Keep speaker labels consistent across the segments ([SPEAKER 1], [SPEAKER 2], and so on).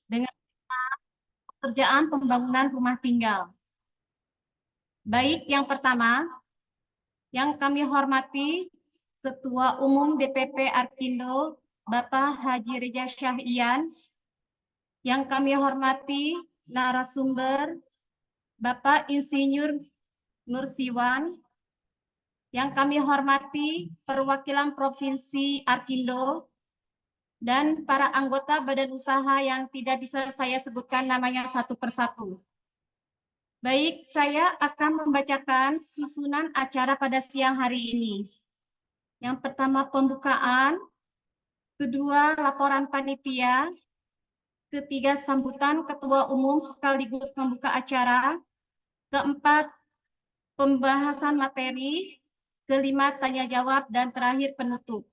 [SPEAKER 1] dengan pekerjaan pembangunan rumah tinggal. Baik, yang pertama, yang kami hormati Ketua Umum DPP Arkindo, Bapak Haji Reza Syahyan, yang kami hormati narasumber Bapak Insinyur Nursiwan, yang kami hormati perwakilan Provinsi Arkindo, dan para anggota badan usaha yang tidak bisa saya sebutkan namanya satu persatu. Baik, saya akan membacakan susunan acara pada siang hari ini. Yang pertama pembukaan, kedua laporan panitia, ketiga sambutan ketua umum sekaligus pembuka acara, keempat pembahasan materi, kelima tanya jawab, dan terakhir penutup.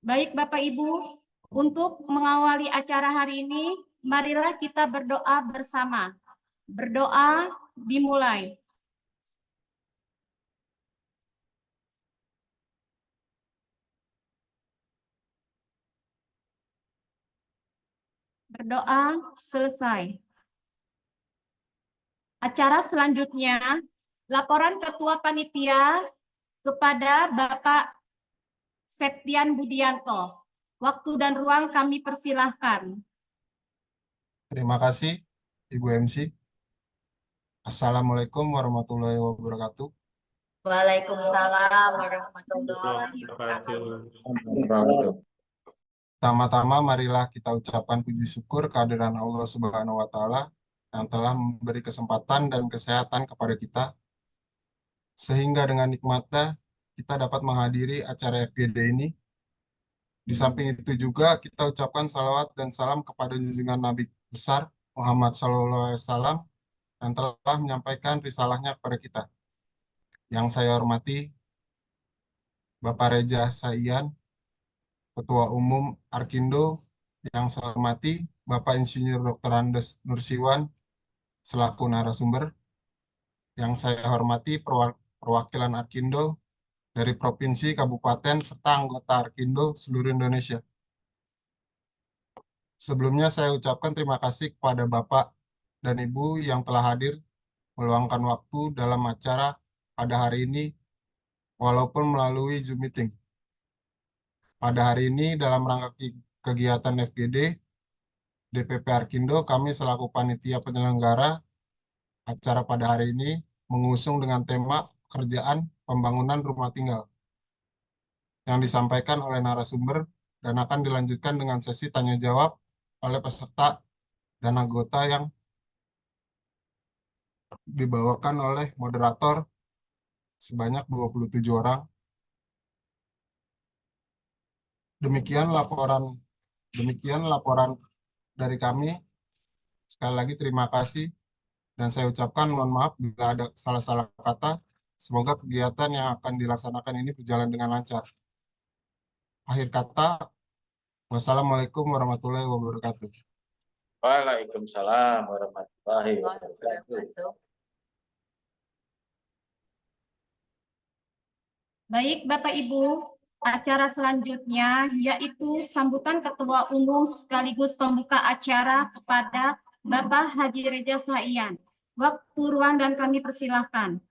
[SPEAKER 1] Baik Bapak Ibu, untuk mengawali acara hari ini, marilah kita berdoa bersama. Berdoa dimulai. Berdoa selesai. Acara selanjutnya, laporan Ketua Panitia kepada Bapak Septian Budianto. Waktu dan ruang kami persilahkan.
[SPEAKER 2] Terima kasih, Ibu MC. Assalamualaikum warahmatullahi wabarakatuh.
[SPEAKER 3] Waalaikumsalam warahmatullahi wabarakatuh.
[SPEAKER 2] Pertama-tama marilah kita ucapkan puji syukur kehadiran Allah Subhanahu wa Ta'ala yang telah memberi kesempatan dan kesehatan kepada kita, sehingga dengan nikmatnya kita dapat menghadiri acara FGD ini. Di samping itu juga kita ucapkan salawat dan salam kepada junjungan Nabi besar Muhammad SAW yang telah menyampaikan risalahnya kepada kita. Yang saya hormati Bapak Reza Syahyan, Ketua Umum Arkindo. Yang saya hormati Bapak Insinyur Dr. Andes Nursiwan selaku narasumber. Yang saya hormati perwakilan Arkindo dari provinsi, kabupaten, serta anggota Arkindo seluruh Indonesia. Sebelumnya saya ucapkan terima kasih kepada Bapak dan Ibu yang telah hadir meluangkan waktu dalam acara pada hari ini walaupun melalui Zoom meeting. Pada hari ini dalam rangka kegiatan FGD DPP Arkindo, kami selaku panitia penyelenggara acara pada hari ini mengusung dengan tema pekerjaan pembangunan rumah tinggal yang disampaikan oleh narasumber dan akan dilanjutkan dengan sesi tanya jawab oleh peserta dan anggota yang dibawakan oleh moderator sebanyak 27 orang. Demikian laporan dari kami. Sekali lagi terima kasih dan saya ucapkan mohon maaf bila ada salah-salah kata. Semoga kegiatan yang akan dilaksanakan ini berjalan dengan lancar. Akhir kata, wassalamualaikum warahmatullahi wabarakatuh.
[SPEAKER 3] Waalaikumsalam warahmatullahi wabarakatuh.
[SPEAKER 1] Baik Bapak Ibu, acara selanjutnya yaitu sambutan Ketua Umum sekaligus pembuka acara kepada Bapak Haji Reza Syahyan. Waktu, ruang, dan kami persilahkan.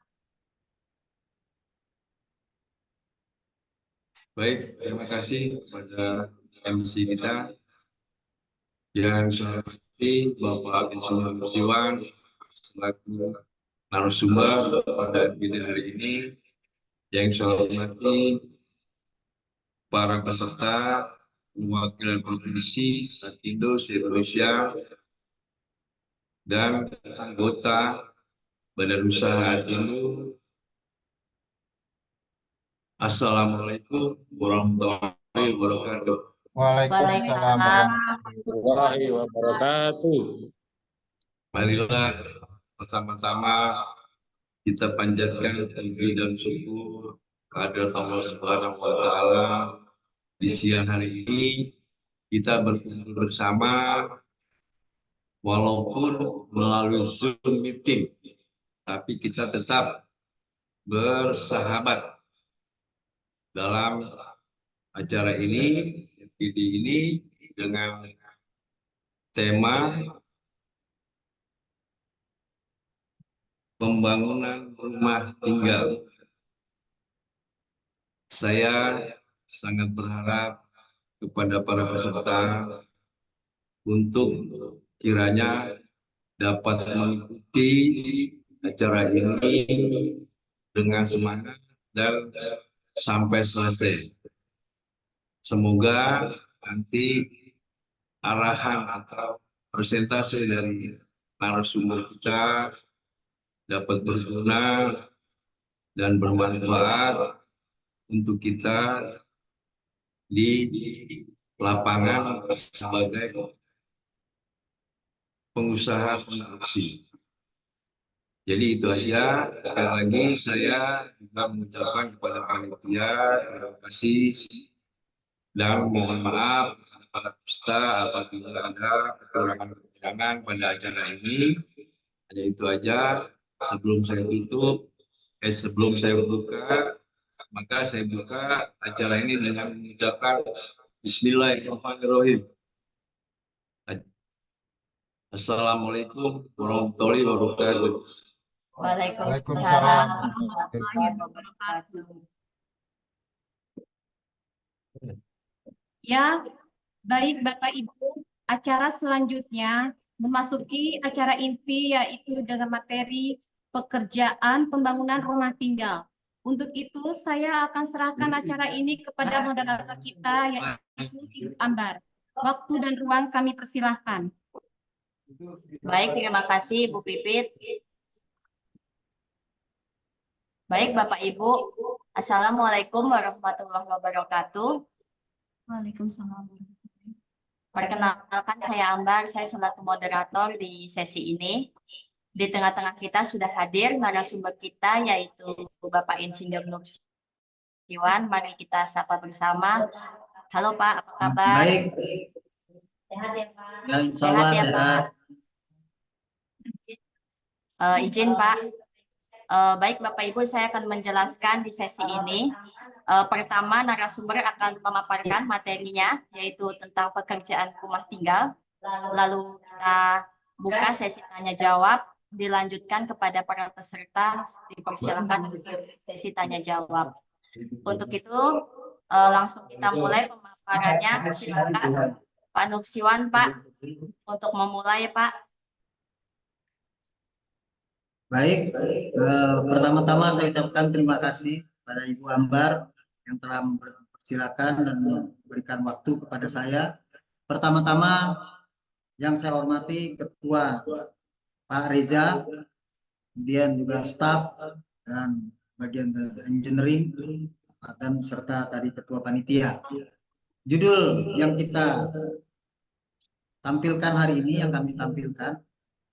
[SPEAKER 4] Baik, terima kasih kepada MC kita yang saya hormati Bapak Insinyur Nursiwan selaku narasumber pada hari ini, yang saya hormati para peserta perwakilan provinsi Arkindo se-Indonesia dan anggota Badan Usaha Arkindo. Assalamualaikum warahmatullahi wabarakatuh.
[SPEAKER 2] Waalaikumsalam
[SPEAKER 3] warahmatullahi wabarakatuh.
[SPEAKER 4] Marilah bersama-sama kita panjatkan puji dan syukur kehadirat Allah Subhanahu wa Ta'ala. Di siang hari ini kita berkumpul bersama walaupun melalui Zoom meeting, tapi kita tetap bersahabat dalam acara ini, MPD ini dengan tema pembangunan rumah tinggal. Saya sangat berharap kepada para peserta untuk kiranya dapat mengikuti acara ini dengan semangat dan sampai selesai. Semoga nanti arahan atau presentasi dari narasumber kita dapat berguna dan bermanfaat untuk kita di lapangan sebagai pengusaha konstruksi. Jadi itu aja. Sekali lagi saya juga mengucapkan kepada panitia terima kasih dan mohon maaf kepada para peserta apabila ada kekurangan-kekurangan pada acara ini. Hanya itu aja. Sebelum saya tutup, sebelum saya buka, maka saya buka acara ini dengan mengucapkan Bismillahirrahmanirrahim. Assalamualaikum warahmatullahi wabarakatuh.
[SPEAKER 1] Waalaikumsalam warahmatullahi wabarakatuh. Ya, baik Bapak Ibu, acara selanjutnya memasuki acara inti yaitu dengan materi pekerjaan pembangunan rumah tinggal. Untuk itu saya akan serahkan acara ini kepada moderator kita yaitu Ibu Ambar. Waktu dan ruang kami persilahkan.
[SPEAKER 5] Baik, terima kasih Bu Pipit. Baik Bapak Ibu, Assalamualaikum warahmatullahi wabarakatuh.
[SPEAKER 1] Waalaikumsalam.
[SPEAKER 5] Perkenalkan saya Ambar, saya selaku moderator di sesi ini. Di tengah-tengah kita sudah hadir narasumber kita yaitu Bapak Insinyur Nur Siwan. Mari kita sapa bersama. Halo Pak, apa kabar?
[SPEAKER 6] Baik.
[SPEAKER 5] Sehat ya Pak?
[SPEAKER 6] Ya, insya Allah
[SPEAKER 5] ya,
[SPEAKER 6] sehat.
[SPEAKER 5] Pak? Izin Pak. Baik Bapak Ibu, saya akan menjelaskan di sesi ini. Pertama, narasumber akan memaparkan materinya, yaitu tentang pekerjaan rumah tinggal. Lalu kita buka sesi tanya-jawab, dilanjutkan kepada para peserta, dipersilakan untuk sesi tanya-jawab. Untuk itu, langsung kita mulai pemaparannya. Silakan Pak Nursiwan, Pak, untuk memulai, Pak.
[SPEAKER 6] Baik, pertama-tama saya ucapkan terima kasih pada Ibu Ambar yang telah mempersilakan dan memberikan waktu kepada saya. Pertama-tama yang saya hormati Ketua Pak Reza, kemudian juga staf dan bagian engineering dan serta tadi Ketua Panitia. Judul yang kita tampilkan hari ini, yang kami tampilkan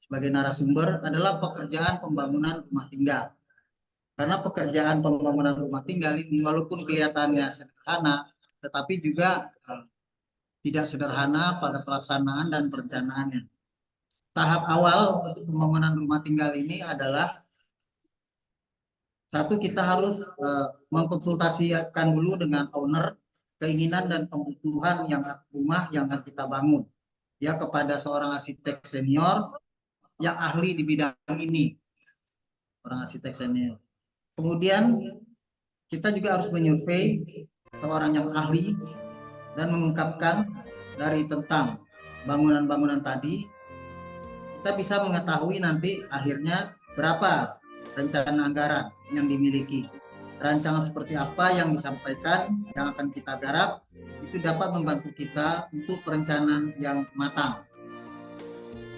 [SPEAKER 6] sebagai narasumber adalah pekerjaan pembangunan rumah tinggal. Karena pekerjaan pembangunan rumah tinggal ini walaupun kelihatannya sederhana, tetapi juga tidak sederhana pada pelaksanaan dan perencanaannya. Tahap awal untuk pembangunan rumah tinggal ini adalah satu, kita harus mengkonsultasikan dulu dengan owner keinginan dan kebutuhan yang rumah yang akan kita bangun, ya, kepada seorang arsitek senior yang ahli di bidang ini, orang arsitek senior. Kemudian kita juga harus menyurvei seorang yang ahli dan mengungkapkan dari tentang bangunan-bangunan tadi. Kita bisa mengetahui nanti akhirnya berapa rencana anggaran yang dimiliki. Rancangan seperti apa yang disampaikan, yang akan kita garap, itu dapat membantu kita untuk perencanaan yang matang.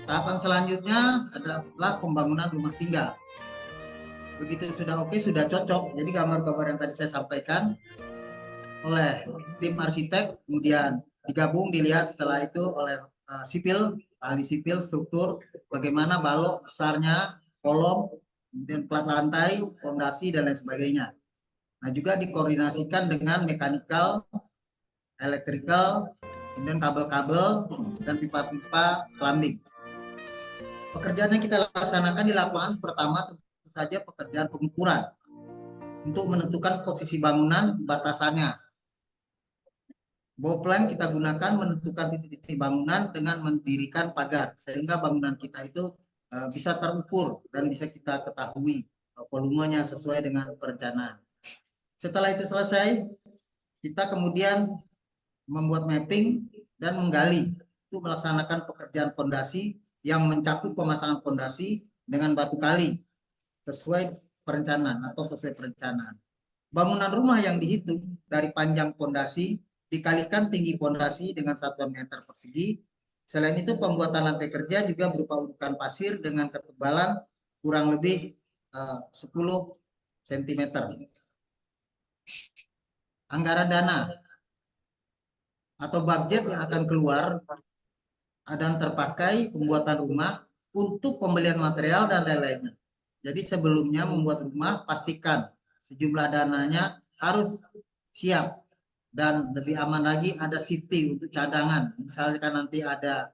[SPEAKER 6] Tahapan selanjutnya adalah pembangunan rumah tinggal. Begitu sudah oke, sudah cocok, jadi gambar-gambar yang tadi saya sampaikan oleh tim arsitek, kemudian digabung, dilihat setelah itu oleh sipil, ahli sipil, struktur, bagaimana balok besarnya, kolom, kemudian plat lantai, fondasi, dan lain sebagainya. Nah, juga dikoordinasikan dengan mekanikal, elektrikal, kemudian kabel-kabel, dan pipa-pipa plumbing. Pekerjaan yang kita laksanakan di lapangan pertama tentu saja pekerjaan pengukuran untuk menentukan posisi bangunan, batasannya. Boplang kita gunakan menentukan titik-titik bangunan dengan mendirikan pagar sehingga bangunan kita itu bisa terukur dan bisa kita ketahui volumenya sesuai dengan perencanaan. Setelah itu selesai, kita kemudian membuat mapping dan menggali, itu melaksanakan pekerjaan fondasi yang mencakup pemasangan fondasi dengan batu kali sesuai perencanaan atau sesuai perencanaan. Bangunan rumah yang dihitung dari panjang fondasi dikalikan tinggi fondasi dengan satuan meter persegi. Selain itu pembuatan lantai kerja juga berupa urukan pasir dengan ketebalan kurang lebih 10 cm. Anggaran dana atau budget yang akan keluar dan terpakai pembuatan rumah untuk pembelian material dan lain-lainnya. Jadi sebelumnya membuat rumah, pastikan sejumlah dananya harus siap. Dan lebih aman lagi ada safety untuk cadangan. Misalkan nanti ada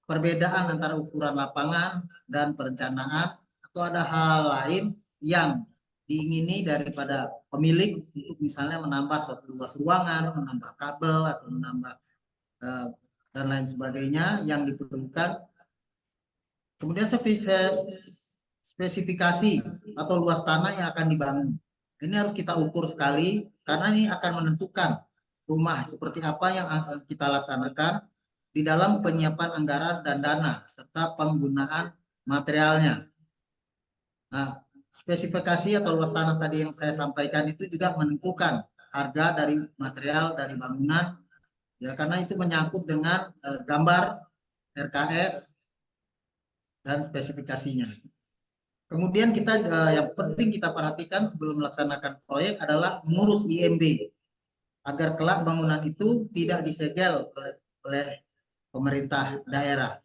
[SPEAKER 6] perbedaan antara ukuran lapangan dan perencanaan, atau ada hal lain yang diingini daripada pemilik untuk misalnya menambah suatu luas ruangan, menambah kabel, atau menambah dan lain sebagainya yang diperlukan. Kemudian spesifikasi atau luas tanah yang akan dibangun. Ini harus kita ukur sekali karena ini akan menentukan rumah seperti apa yang akan kita laksanakan di dalam penyiapan anggaran dan dana serta penggunaan materialnya. Nah, spesifikasi atau luas tanah tadi yang saya sampaikan itu juga menentukan harga dari material dari bangunan, ya, karena itu menyangkut dengan gambar RKS dan spesifikasinya. Kemudian kita yang penting kita perhatikan sebelum melaksanakan proyek adalah mengurus IMB agar kelak bangunan itu tidak disegel oleh pemerintah daerah.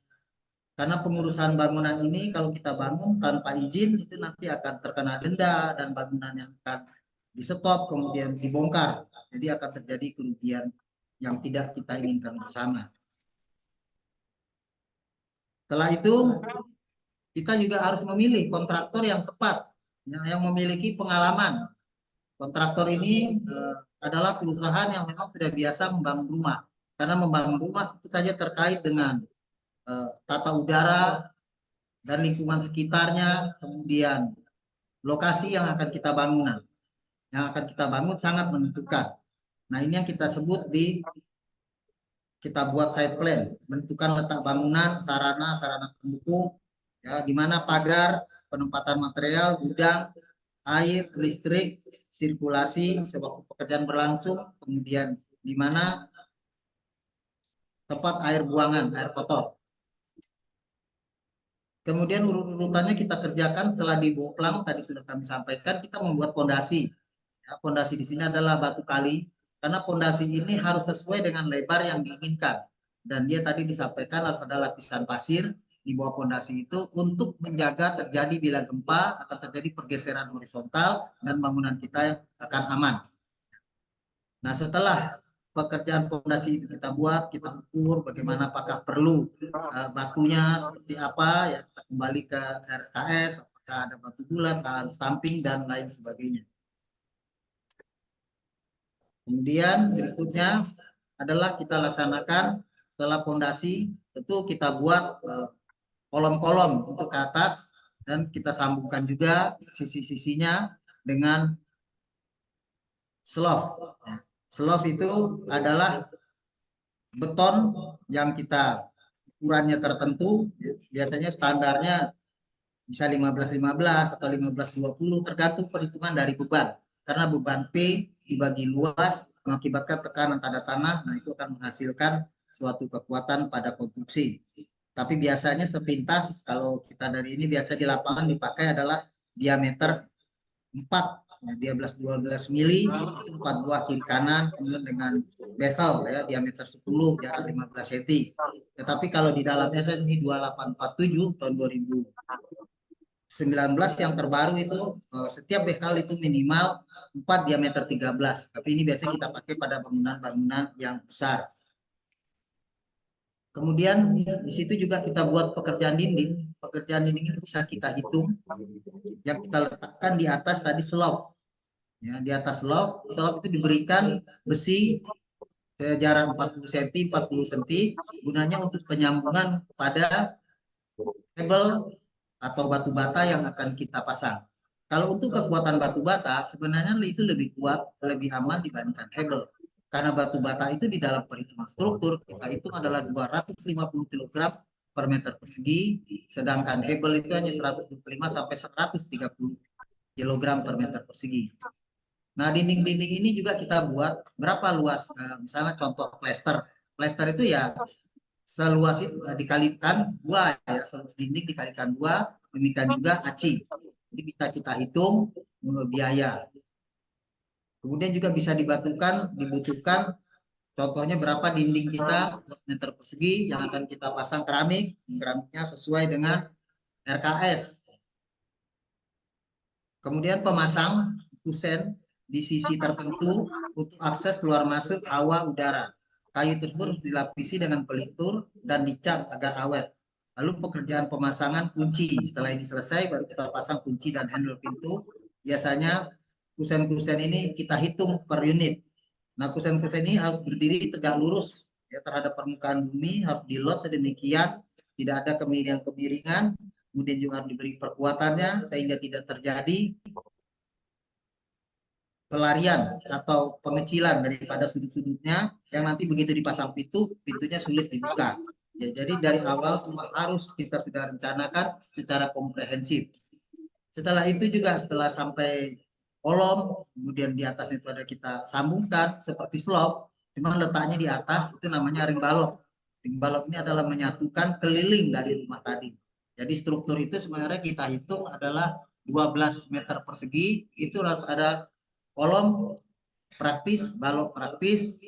[SPEAKER 6] Karena pengurusan bangunan ini kalau kita bangun tanpa izin itu nanti akan terkena denda dan bangunan yang akan di-stop kemudian dibongkar. Jadi akan terjadi kerugian yang tidak kita inginkan bersama. Setelah itu kita juga harus memilih kontraktor yang tepat, yang memiliki pengalaman. Kontraktor ini adalah perusahaan yang memang sudah biasa membangun rumah. Karena membangun rumah itu saja terkait dengan tata udara dan lingkungan sekitarnya, kemudian lokasi yang akan kita bangun. Yang akan kita bangun sangat menentukan. Nah, ini yang kita sebut kita buat site plan, menentukan letak bangunan, sarana pendukung, ya, di mana pagar, penempatan material, gudang, air, listrik, sirkulasi sewaktu pekerjaan berlangsung, kemudian di mana tempat air buangan, air kotor. Kemudian urut-urutannya kita kerjakan setelah di boplang tadi sudah kami sampaikan, kita membuat fondasi. Ya, fondasi di sini adalah batu kali, karena fondasi ini harus sesuai dengan lebar yang diinginkan. Dan dia tadi disampaikan harus ada lapisan pasir di bawah fondasi itu untuk menjaga terjadi bila gempa akan terjadi pergeseran horizontal dan bangunan kita akan aman. Nah, setelah pekerjaan fondasi itu kita buat, kita ukur bagaimana apakah perlu batunya seperti apa, ya kita kembali ke RKS, apakah ada batu bulat, stamping dan lain sebagainya. Kemudian berikutnya adalah kita laksanakan setelah fondasi, tentu kita buat kolom-kolom untuk ke atas dan kita sambungkan juga sisi-sisinya dengan slope. Slope itu adalah beton yang kita ukurannya tertentu, biasanya standarnya bisa 15-15 atau 15-20 tergantung perhitungan dari beban. Karena beban P dibagi luas mengakibatkan tekanan pada tanah, nah itu akan menghasilkan suatu kekuatan pada konstruksi. Tapi biasanya sepintas kalau kita dari ini biasa di lapangan dipakai adalah diameter 4, ya, 12 mili itu 4 buah kiri kanan, kemudian dengan bevel ya diameter 10 jarak 15 cm. Tetapi kalau di dalam SNI 2847 tahun 2019 yang terbaru itu setiap bevel itu minimal 4 diameter 13. Tapi ini biasanya kita pakai pada bangunan-bangunan yang besar. Kemudian di situ juga kita buat pekerjaan dinding. Pekerjaan dinding itu bisa kita hitung. Yang kita letakkan di atas tadi slope. Ya, di atas slope itu diberikan besi sejarak 40 cm, 40 cm, gunanya untuk penyambungan pada kabel atau batu bata yang akan kita pasang. Kalau untuk kekuatan batu bata, sebenarnya itu lebih kuat, lebih aman dibandingkan kabel. Karena batu bata itu di dalam perhitungan struktur, kita hitung adalah 250 kg per meter persegi, sedangkan kabel itu hanya 125 sampai 130 kg per meter persegi. Nah, dinding-dinding ini juga kita buat berapa luas, misalnya contoh plester. Plester itu ya seluas itu dikalikan 2 ya, seluas dinding dikalikan 2, demikian juga aci. Jadi bisa kita hitung biaya. Kemudian juga bisa dibutuhkan contohnya berapa dinding kita meter persegi yang akan kita pasang keramiknya sesuai dengan RKS. Kemudian pemasang kusen di sisi tertentu untuk akses keluar masuk hawa udara. Kayu tersebut harus dilapisi dengan pelitur dan dicat agar awet. Lalu pekerjaan pemasangan kunci. Setelah ini selesai, baru kita pasang kunci dan handle pintu. Biasanya kusen-kusen ini kita hitung per unit. Nah, kusen-kusen ini harus berdiri tegak lurus ya, terhadap permukaan bumi, harus dilot sedemikian, tidak ada kemiringan-kemiringan, kemudian juga harus diberi perkuatannya sehingga tidak terjadi pelarian atau pengecilan daripada sudut-sudutnya yang nanti begitu dipasang pintunya sulit dibuka. Ya, jadi dari awal semua harus kita sudah rencanakan secara komprehensif. Setelah itu juga setelah sampai kolom, kemudian di atas itu ada kita sambungkan seperti slop, cuma letaknya di atas itu namanya ring balok. Ring balok ini adalah menyatukan keliling dari rumah tadi. Jadi struktur itu sebenarnya kita hitung adalah 12 meter persegi, itu harus ada kolom praktis, balok praktis,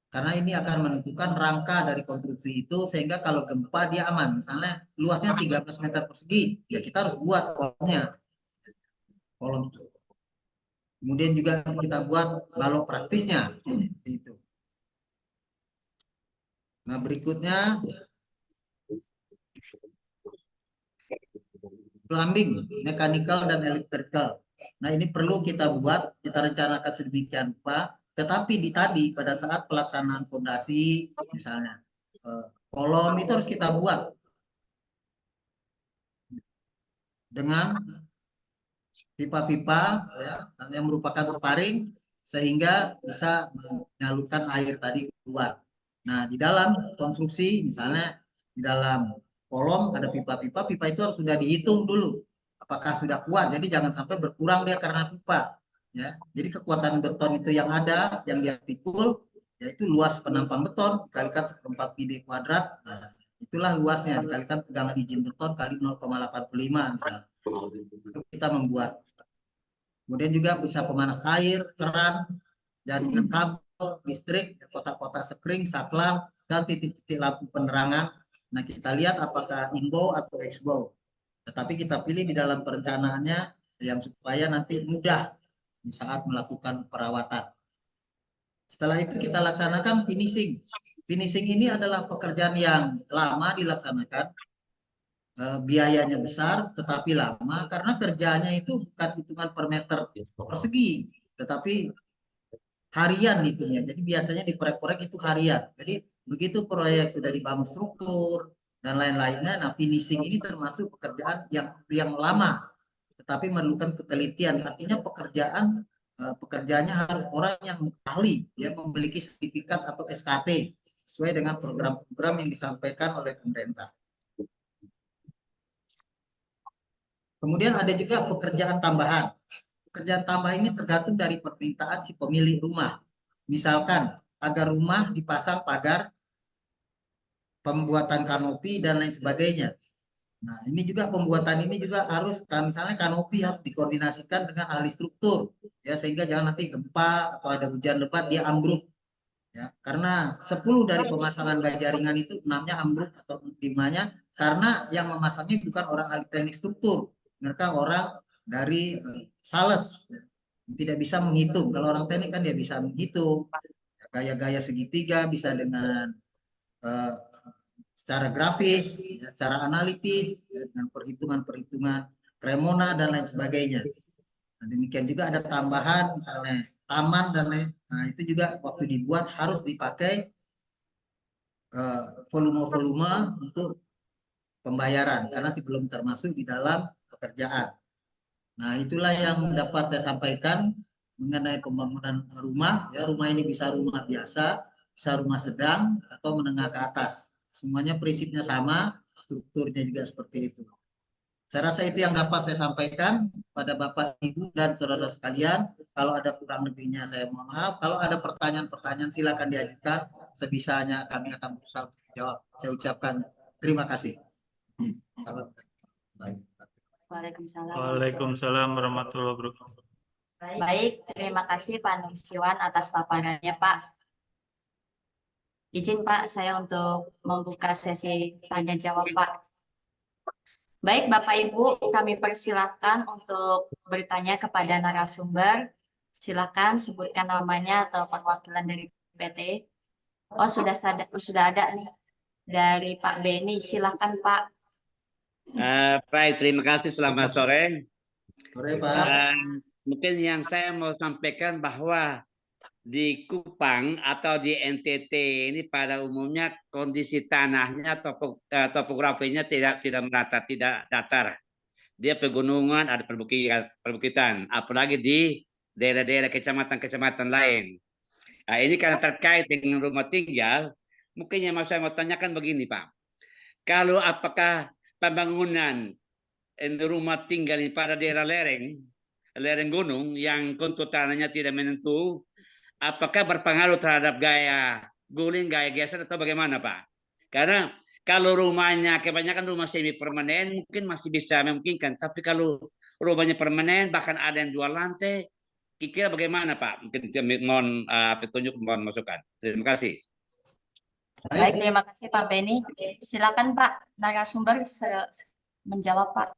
[SPEAKER 6] karena ini akan menentukan rangka dari konstruksi itu sehingga kalau gempa dia aman. Misalnya luasnya 13 meter persegi, ya kita harus buat kolomnya. Kolom itu. Kemudian juga kita buat balok praktisnya. Itu. Nah, berikutnya plumbing, mechanical dan electrical. Nah, ini perlu kita buat, kita rencanakan sedemikian rupa, tetapi tadi pada saat pelaksanaan fondasi misalnya kolom itu harus kita buat dengan pipa-pipa ya, yang merupakan sparring sehingga bisa menyalurkan air tadi keluar. Nah, di dalam konstruksi misalnya di dalam kolom ada pipa-pipa, pipa itu harus sudah dihitung dulu apakah sudah kuat. Jadi jangan sampai berkurang dia karena pipa. Ya, jadi kekuatan beton itu yang ada, yang dia pikul, yaitu luas penampang beton dikalikan 1/4 VD kuadrat. Nah, itulah luasnya dikalikan tegangan izin beton kali 0,85 misalnya. Itu kita membuat. Kemudian juga bisa pemanas air, keran, jaringan kabel, listrik, kotak-kotak sekring, saklar, dan titik-titik lampu penerangan. Nah, kita lihat apakah inbow atau exbow. Tetapi kita pilih di dalam perencanaannya yang supaya nanti mudah di saat melakukan perawatan. Setelah itu kita laksanakan finishing. Finishing ini adalah pekerjaan yang lama dilaksanakan, biayanya besar tetapi lama karena kerjanya itu bukan hitungan per meter persegi, tetapi harian hitungnya. Jadi biasanya di proyek-proyek itu harian. Jadi begitu proyek sudah dibangun struktur dan lain-lainnya, nah finishing ini termasuk pekerjaan yang lama tetapi memerlukan ketelitian. Artinya pekerjaannya harus orang yang ahli, ya, memiliki sertifikat atau SKT sesuai dengan program-program yang disampaikan oleh pemerintah. Kemudian ada juga pekerjaan tambahan. Pekerjaan tambahan ini tergantung dari permintaan si pemilik rumah. Misalkan agar rumah dipasang pagar, pembuatan kanopi dan lain sebagainya. Nah, ini juga pembuatan ini juga harus, misalnya kanopi harus dikoordinasikan dengan ahli struktur, ya, sehingga jangan nanti gempa atau ada hujan lebat dia ambruk, ya, karena 10 dari pemasangan jaringan itu 6-nya ambruk atau 5-nya karena yang memasangnya bukan orang ahli teknik struktur, mereka orang dari sales, tidak bisa menghitung. Kalau orang teknik kan dia bisa menghitung gaya-gaya segitiga, bisa dengan secara grafis, ya, secara analitis, ya, dengan perhitungan-perhitungan Cremona dan lain sebagainya. Nah, demikian juga ada tambahan misalnya taman dan lain. Nah, itu juga waktu dibuat harus dipakai volume-volume untuk pembayaran karena belum termasuk di dalam pekerjaan. Nah, itulah yang dapat saya sampaikan mengenai pembangunan rumah. Ya, rumah ini bisa rumah biasa, bisa rumah sedang atau menengah ke atas. Semuanya prinsipnya sama, strukturnya juga seperti itu. Saya rasa itu yang dapat saya sampaikan pada Bapak, Ibu, dan saudara sekalian. Kalau ada kurang lebihnya saya mohon maaf. Kalau ada pertanyaan-pertanyaan silakan diajukan. Sebisanya kami akan berusaha untuk menjawab. Saya ucapkan terima kasih.
[SPEAKER 5] Waalaikumsalam.
[SPEAKER 3] Waalaikumsalam warahmatullahi wabarakatuh.
[SPEAKER 5] Baik, terima kasih Pak Nursiwan atas paparannya Pak. Izin Pak, saya untuk membuka sesi tanya jawab Pak. Baik Bapak Ibu, kami persilahkan untuk bertanya kepada narasumber. Silakan sebutkan namanya atau perwakilan dari PT. Oh, sudah ada nih dari Pak Beni. Silakan Pak.
[SPEAKER 7] Baik, terima kasih. Selamat sore.
[SPEAKER 6] Sore, Pak.
[SPEAKER 7] Mungkin yang saya mau sampaikan bahwa di Kupang atau di NTT ini pada umumnya kondisi tanahnya topografinya tidak merata, tidak datar. Dia pegunungan, ada perbukitan, apalagi di daerah-daerah kecamatan-kecamatan lain. Nah, ini karena terkait dengan rumah tinggal, mungkin yang saya mau tanyakan begini Pak. Kalau apakah pembangunan rumah tinggal ini pada daerah lereng gunung yang kontur tanahnya tidak menentu, apakah berpengaruh terhadap gaya guling, gaya geser atau bagaimana Pak? Karena kalau rumahnya kebanyakan rumah semi permanen mungkin masih bisa memungkinkan, tapi kalau rumahnya permanen bahkan ada yang 2 lantai, kira bagaimana Pak? Mungkin mohon petunjuk, mohon masukan. Terima kasih.
[SPEAKER 5] Baik, terima kasih Pak Beni. Silakan Pak narasumber menjawab Pak.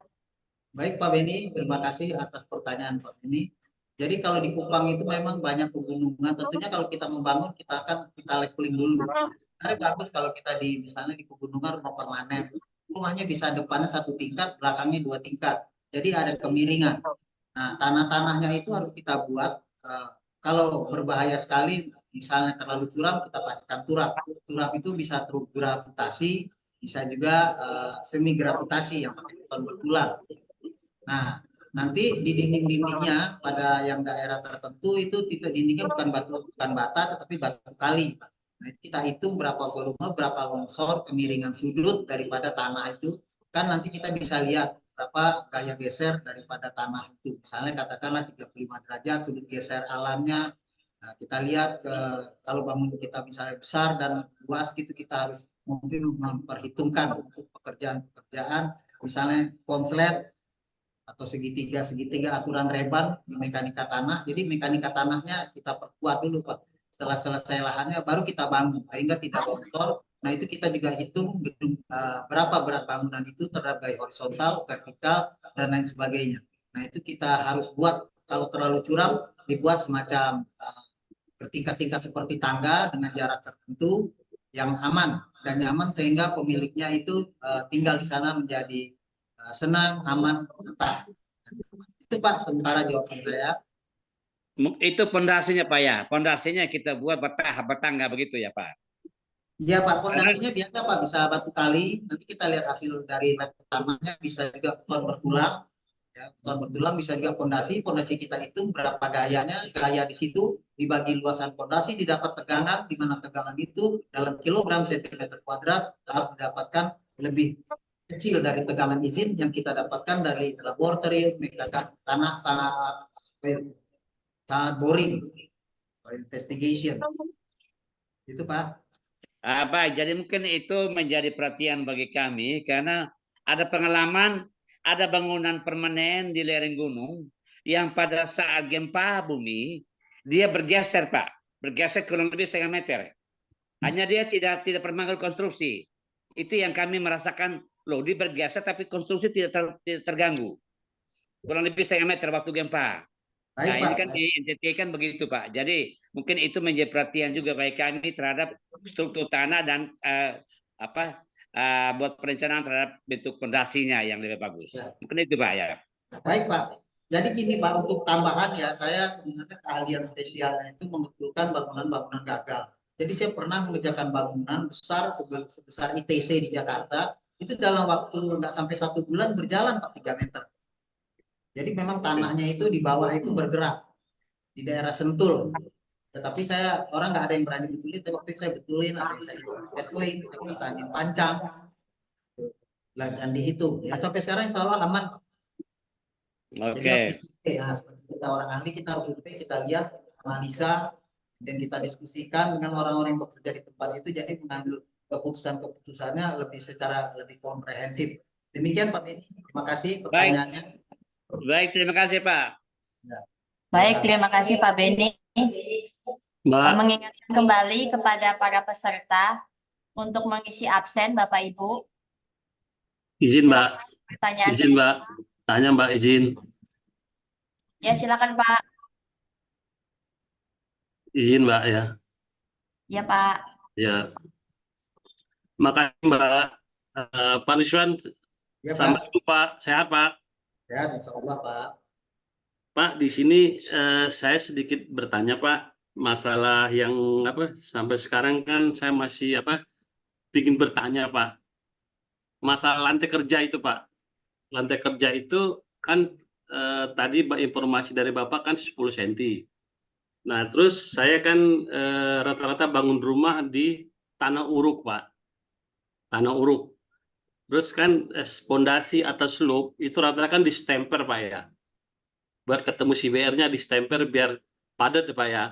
[SPEAKER 6] Baik Pak Beni, terima kasih atas pertanyaan Pak Beni. Jadi kalau di Kupang itu memang banyak pegunungan. Tentunya kalau kita membangun kita leveling dulu. Karena bagus kalau kita misalnya di pegunungan rumah permanen. Rumahnya bisa depannya 1 tingkat, belakangnya 2 tingkat. Jadi ada kemiringan. Nah, tanah-tanahnya itu harus kita buat. Kalau berbahaya sekali, misalnya terlalu curam, kita pakai turap. Turap itu bisa gravitasi, bisa juga semi gravitasi yang pakai beton bertulang. Nah, nanti di dinding-dindingnya pada yang daerah tertentu itu titik dindingnya bukan bata, tetapi batu kali. Nah, kita hitung berapa volume, berapa longsor, kemiringan sudut daripada tanah itu. Kan nanti kita bisa lihat berapa gaya geser daripada tanah itu. Misalnya katakanlah 35 derajat sudut geser alamnya. Nah, kita lihat kalau bangun kita misalnya besar dan luas gitu, kita harus mungkin memperhitungkan untuk pekerjaan-pekerjaan misalnya konslet atau segitiga aturan reban di mekanika tanah. Jadi mekanika tanahnya kita perkuat dulu Pak. Setelah selesai lahannya baru kita bangun sehingga tidak longsor. Nah, itu kita juga hitung berapa berat bangunan itu terhadap gaya horizontal, vertikal, dan lain sebagainya. Nah, itu kita harus buat. Kalau terlalu curam dibuat semacam bertingkat-tingkat seperti tangga dengan jarak tertentu yang aman dan nyaman sehingga pemiliknya itu tinggal di sana menjadi senang, aman, betah. Itu Pak sementara jawaban saya.
[SPEAKER 7] Itu pondasinya Pak ya, pondasinya kita buat bertangga begitu ya Pak?
[SPEAKER 6] Iya Pak, pondasinya biasa Pak, bisa batu kali. Nanti kita lihat hasil dari lab pertamanya, bisa juga beton bertulang. Ya, beton bertulang bisa juga pondasi kita hitung berapa gayanya, gaya di situ dibagi luasan pondasi didapat tegangan, di mana tegangan itu dalam kilogram sentimeter kuadrat harus didapatkan lebih kecil dari tegangan izin yang kita dapatkan dari laboratorium mekanika tanah sangat boring investigation. Itu Pak.
[SPEAKER 7] Baik, jadi mungkin itu menjadi perhatian bagi kami karena ada pengalaman, ada bangunan permanen di lereng gunung yang pada saat gempa bumi dia bergeser Pak, bergeser kurang lebih 1,5 meter. Hanya dia tidak berpengaruh konstruksi. Itu yang kami merasakan, loh dia bergeser tapi konstruksi tidak terganggu. Kurang lebih 1,5 meter waktu gempa. Nah, ini kan di NTT kan begitu Pak. Jadi mungkin itu menjadi perhatian juga bagi kami terhadap struktur tanah dan buat perencanaan terhadap bentuk pondasinya yang lebih bagus. Ya. Mungkin itu Pak ya.
[SPEAKER 6] Baik Pak. Jadi gini Pak, untuk tambahan ya, saya sebenarnya keahlian spesialnya itu membetulkan bangunan-bangunan gagal. Jadi saya pernah mengerjakan bangunan besar sebesar ITC di Jakarta, itu dalam waktu nggak sampai 1 bulan berjalan Pak 3 meter. Jadi memang tanahnya itu di bawah itu bergerak di daerah Sentul. Tetapi saya orang nggak ada yang berani betulin, tapi waktu itu saya betulin, ada yang saya casling, saya pasangin pancang, dan dihitung. Ya sampai sekarang insya Allah aman. Jadi harus survei ya, seperti kita orang ahli kita harus survei, kita lihat, kita analisa, dan kita diskusikan dengan orang-orang yang bekerja di tempat itu, jadi mengambil keputusannya secara lebih komprehensif. Demikian Pak Beni, terima kasih pertanyaannya.
[SPEAKER 7] Baik, terima kasih Pak.
[SPEAKER 6] Ya.
[SPEAKER 5] Baik, terima kasih Pak Beni.
[SPEAKER 8] Mbak,
[SPEAKER 5] Mengingatkan kembali kepada para peserta untuk mengisi absen Bapak Ibu.
[SPEAKER 8] izin Mbak,
[SPEAKER 5] Pertanyaan.
[SPEAKER 8] izin Mbak, tanya Mbak izin,
[SPEAKER 5] Ya, silakan Pak.
[SPEAKER 8] izin Mbak ya,
[SPEAKER 5] Ya Pak.
[SPEAKER 8] ya. Makasih Mbak. Pak Rizwan,
[SPEAKER 6] Ya,
[SPEAKER 8] sampai
[SPEAKER 6] Pak.
[SPEAKER 8] jumpa, sehat Pak.
[SPEAKER 6] Ya, insya Allah Pak.
[SPEAKER 8] Pak, di sini saya sedikit bertanya Pak, masalah yang apa sampai sekarang kan saya masih bikin bertanya Pak, masalah lantai kerja itu Pak. Lantai kerja itu kan tadi informasi dari Bapak kan 10 cm. Nah, terus saya kan rata-rata bangun rumah di tanah uruk Pak, tanah uruk. Terus kan pondasi atau slope itu rata-rata kan distemper Pak ya. Buat ketemu CBR-nya distemper biar padat ya Pak ya.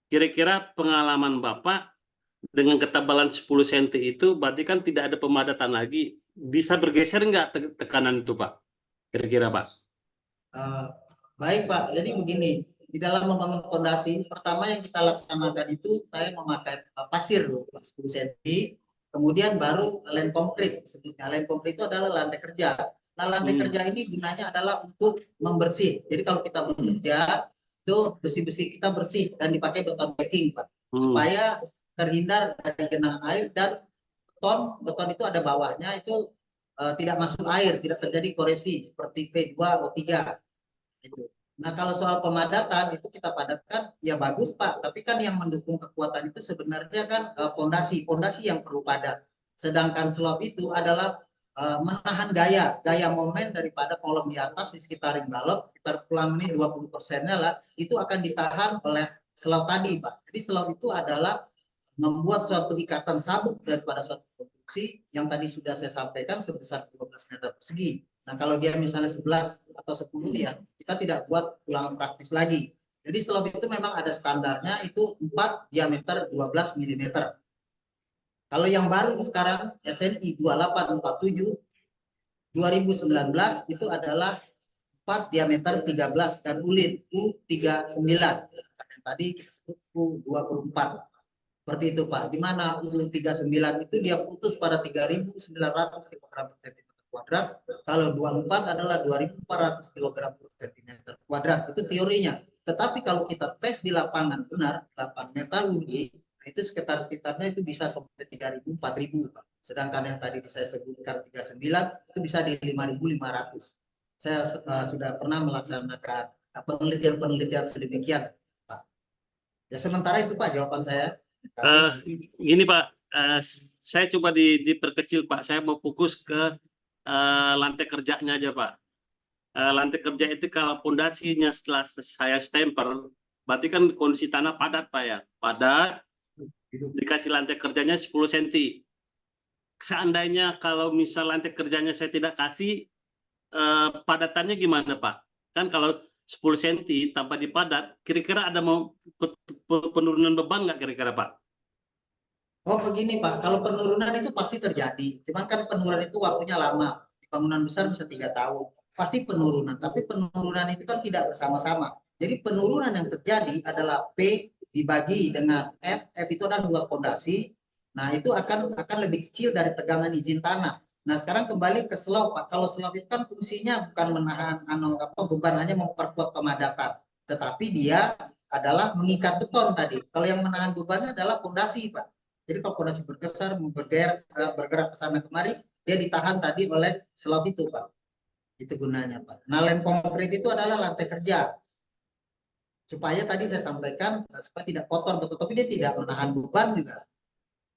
[SPEAKER 8] Kira-kira pengalaman Bapak dengan ketebalan 10 cm itu berarti kan tidak ada pemadatan lagi. Bisa bergeser nggak tekanan itu Pak? Kira-kira Pak?
[SPEAKER 6] Baik Pak, jadi begini, di dalam membangun fondasi, pertama yang kita laksanakan itu saya memakai pasir 10 cm, kemudian baru lem konkrit. Sebutnya lem konkrit itu adalah lantai kerja. Nah, lantai kerja ini gunanya adalah untuk membersih. Jadi kalau kita bekerja, itu besi-besi kita bersih dan dipakai beton backing, Pak. Supaya terhindar dari genangan air, dan beton itu ada bawahnya, itu tidak masuk air, tidak terjadi koresi seperti V2 atau 3. Gitu. Nah, kalau soal pemadatan itu kita padatkan, ya bagus Pak. Tapi kan yang mendukung kekuatan itu sebenarnya kan pondasi yang perlu padat. Sedangkan slope itu adalah menahan gaya momen daripada kolom di atas di sekitar ring balok, sekitar kurang ini 20%-nya lah, itu akan ditahan oleh slope tadi Pak. Jadi slope itu adalah membuat suatu ikatan sabuk daripada suatu konstruksi yang tadi sudah saya sampaikan sebesar 12 meter persegi. Nah, kalau dia misalnya 11 atau 10 ya, kita tidak buat ulangan praktis lagi. Jadi slope itu memang ada standarnya, itu 4 diameter 12 mm. Kalau yang baru sekarang SNI 2847 2019 itu adalah 4 diameter 13 dan ulit U39. Yang tadi kita sebut U24. Seperti itu Pak. Di mana U39 itu dia putus pada 3.900 kg per cm kuadrat. Kalau 24 adalah 2.400 kg per cm kuadrat. Itu teorinya. Tetapi kalau kita tes di lapangan benar, 8 metalurgi, itu sekitarnya itu bisa sampai 3.000, 4.000 Pak. Sedangkan yang tadi saya sebutkan 39 itu bisa di 5.500. Saya sudah pernah melaksanakan penelitian sedemikian Pak. Ya sementara itu Pak jawaban saya.
[SPEAKER 8] Gini Pak, saya coba diperkecil Pak. Saya mau fokus ke lantai kerjanya aja Pak. Lantai kerja itu kalau pondasinya setelah saya stemper, berarti kan kondisi tanah padat Pak ya. Padat, dikasih lantai kerjanya 10 cm. Seandainya kalau misal lantai kerjanya saya tidak kasih, padatannya gimana Pak? Kan kalau 10 cm tanpa dipadat, kira-kira ada mau penurunan beban nggak kira-kira Pak?
[SPEAKER 6] Oh begini Pak, kalau penurunan itu pasti terjadi. Cuman kan penurunan itu waktunya lama. Di bangunan besar bisa 3 tahun. Pasti penurunan, tapi penurunan itu kan tidak bersama-sama. Jadi penurunan yang terjadi adalah P dibagi dengan F. F itu adalah luas fondasi. Nah itu akan lebih kecil dari tegangan izin tanah. Nah sekarang kembali ke slope Pak. Kalau slope itu kan fungsinya bukan menahan beban, hanya memperkuat pemadatan. Tetapi dia adalah mengikat beton tadi. Kalau yang menahan bebannya adalah fondasi Pak. Jadi kalau fondasi bergeser, bergerak ke sana kemari, dia ditahan tadi oleh slope itu Pak. Itu gunanya, Pak. Nah, lem konkret itu adalah lantai kerja. Supaya tadi saya sampaikan supaya tidak kotor betul, tapi dia tidak menahan beban juga.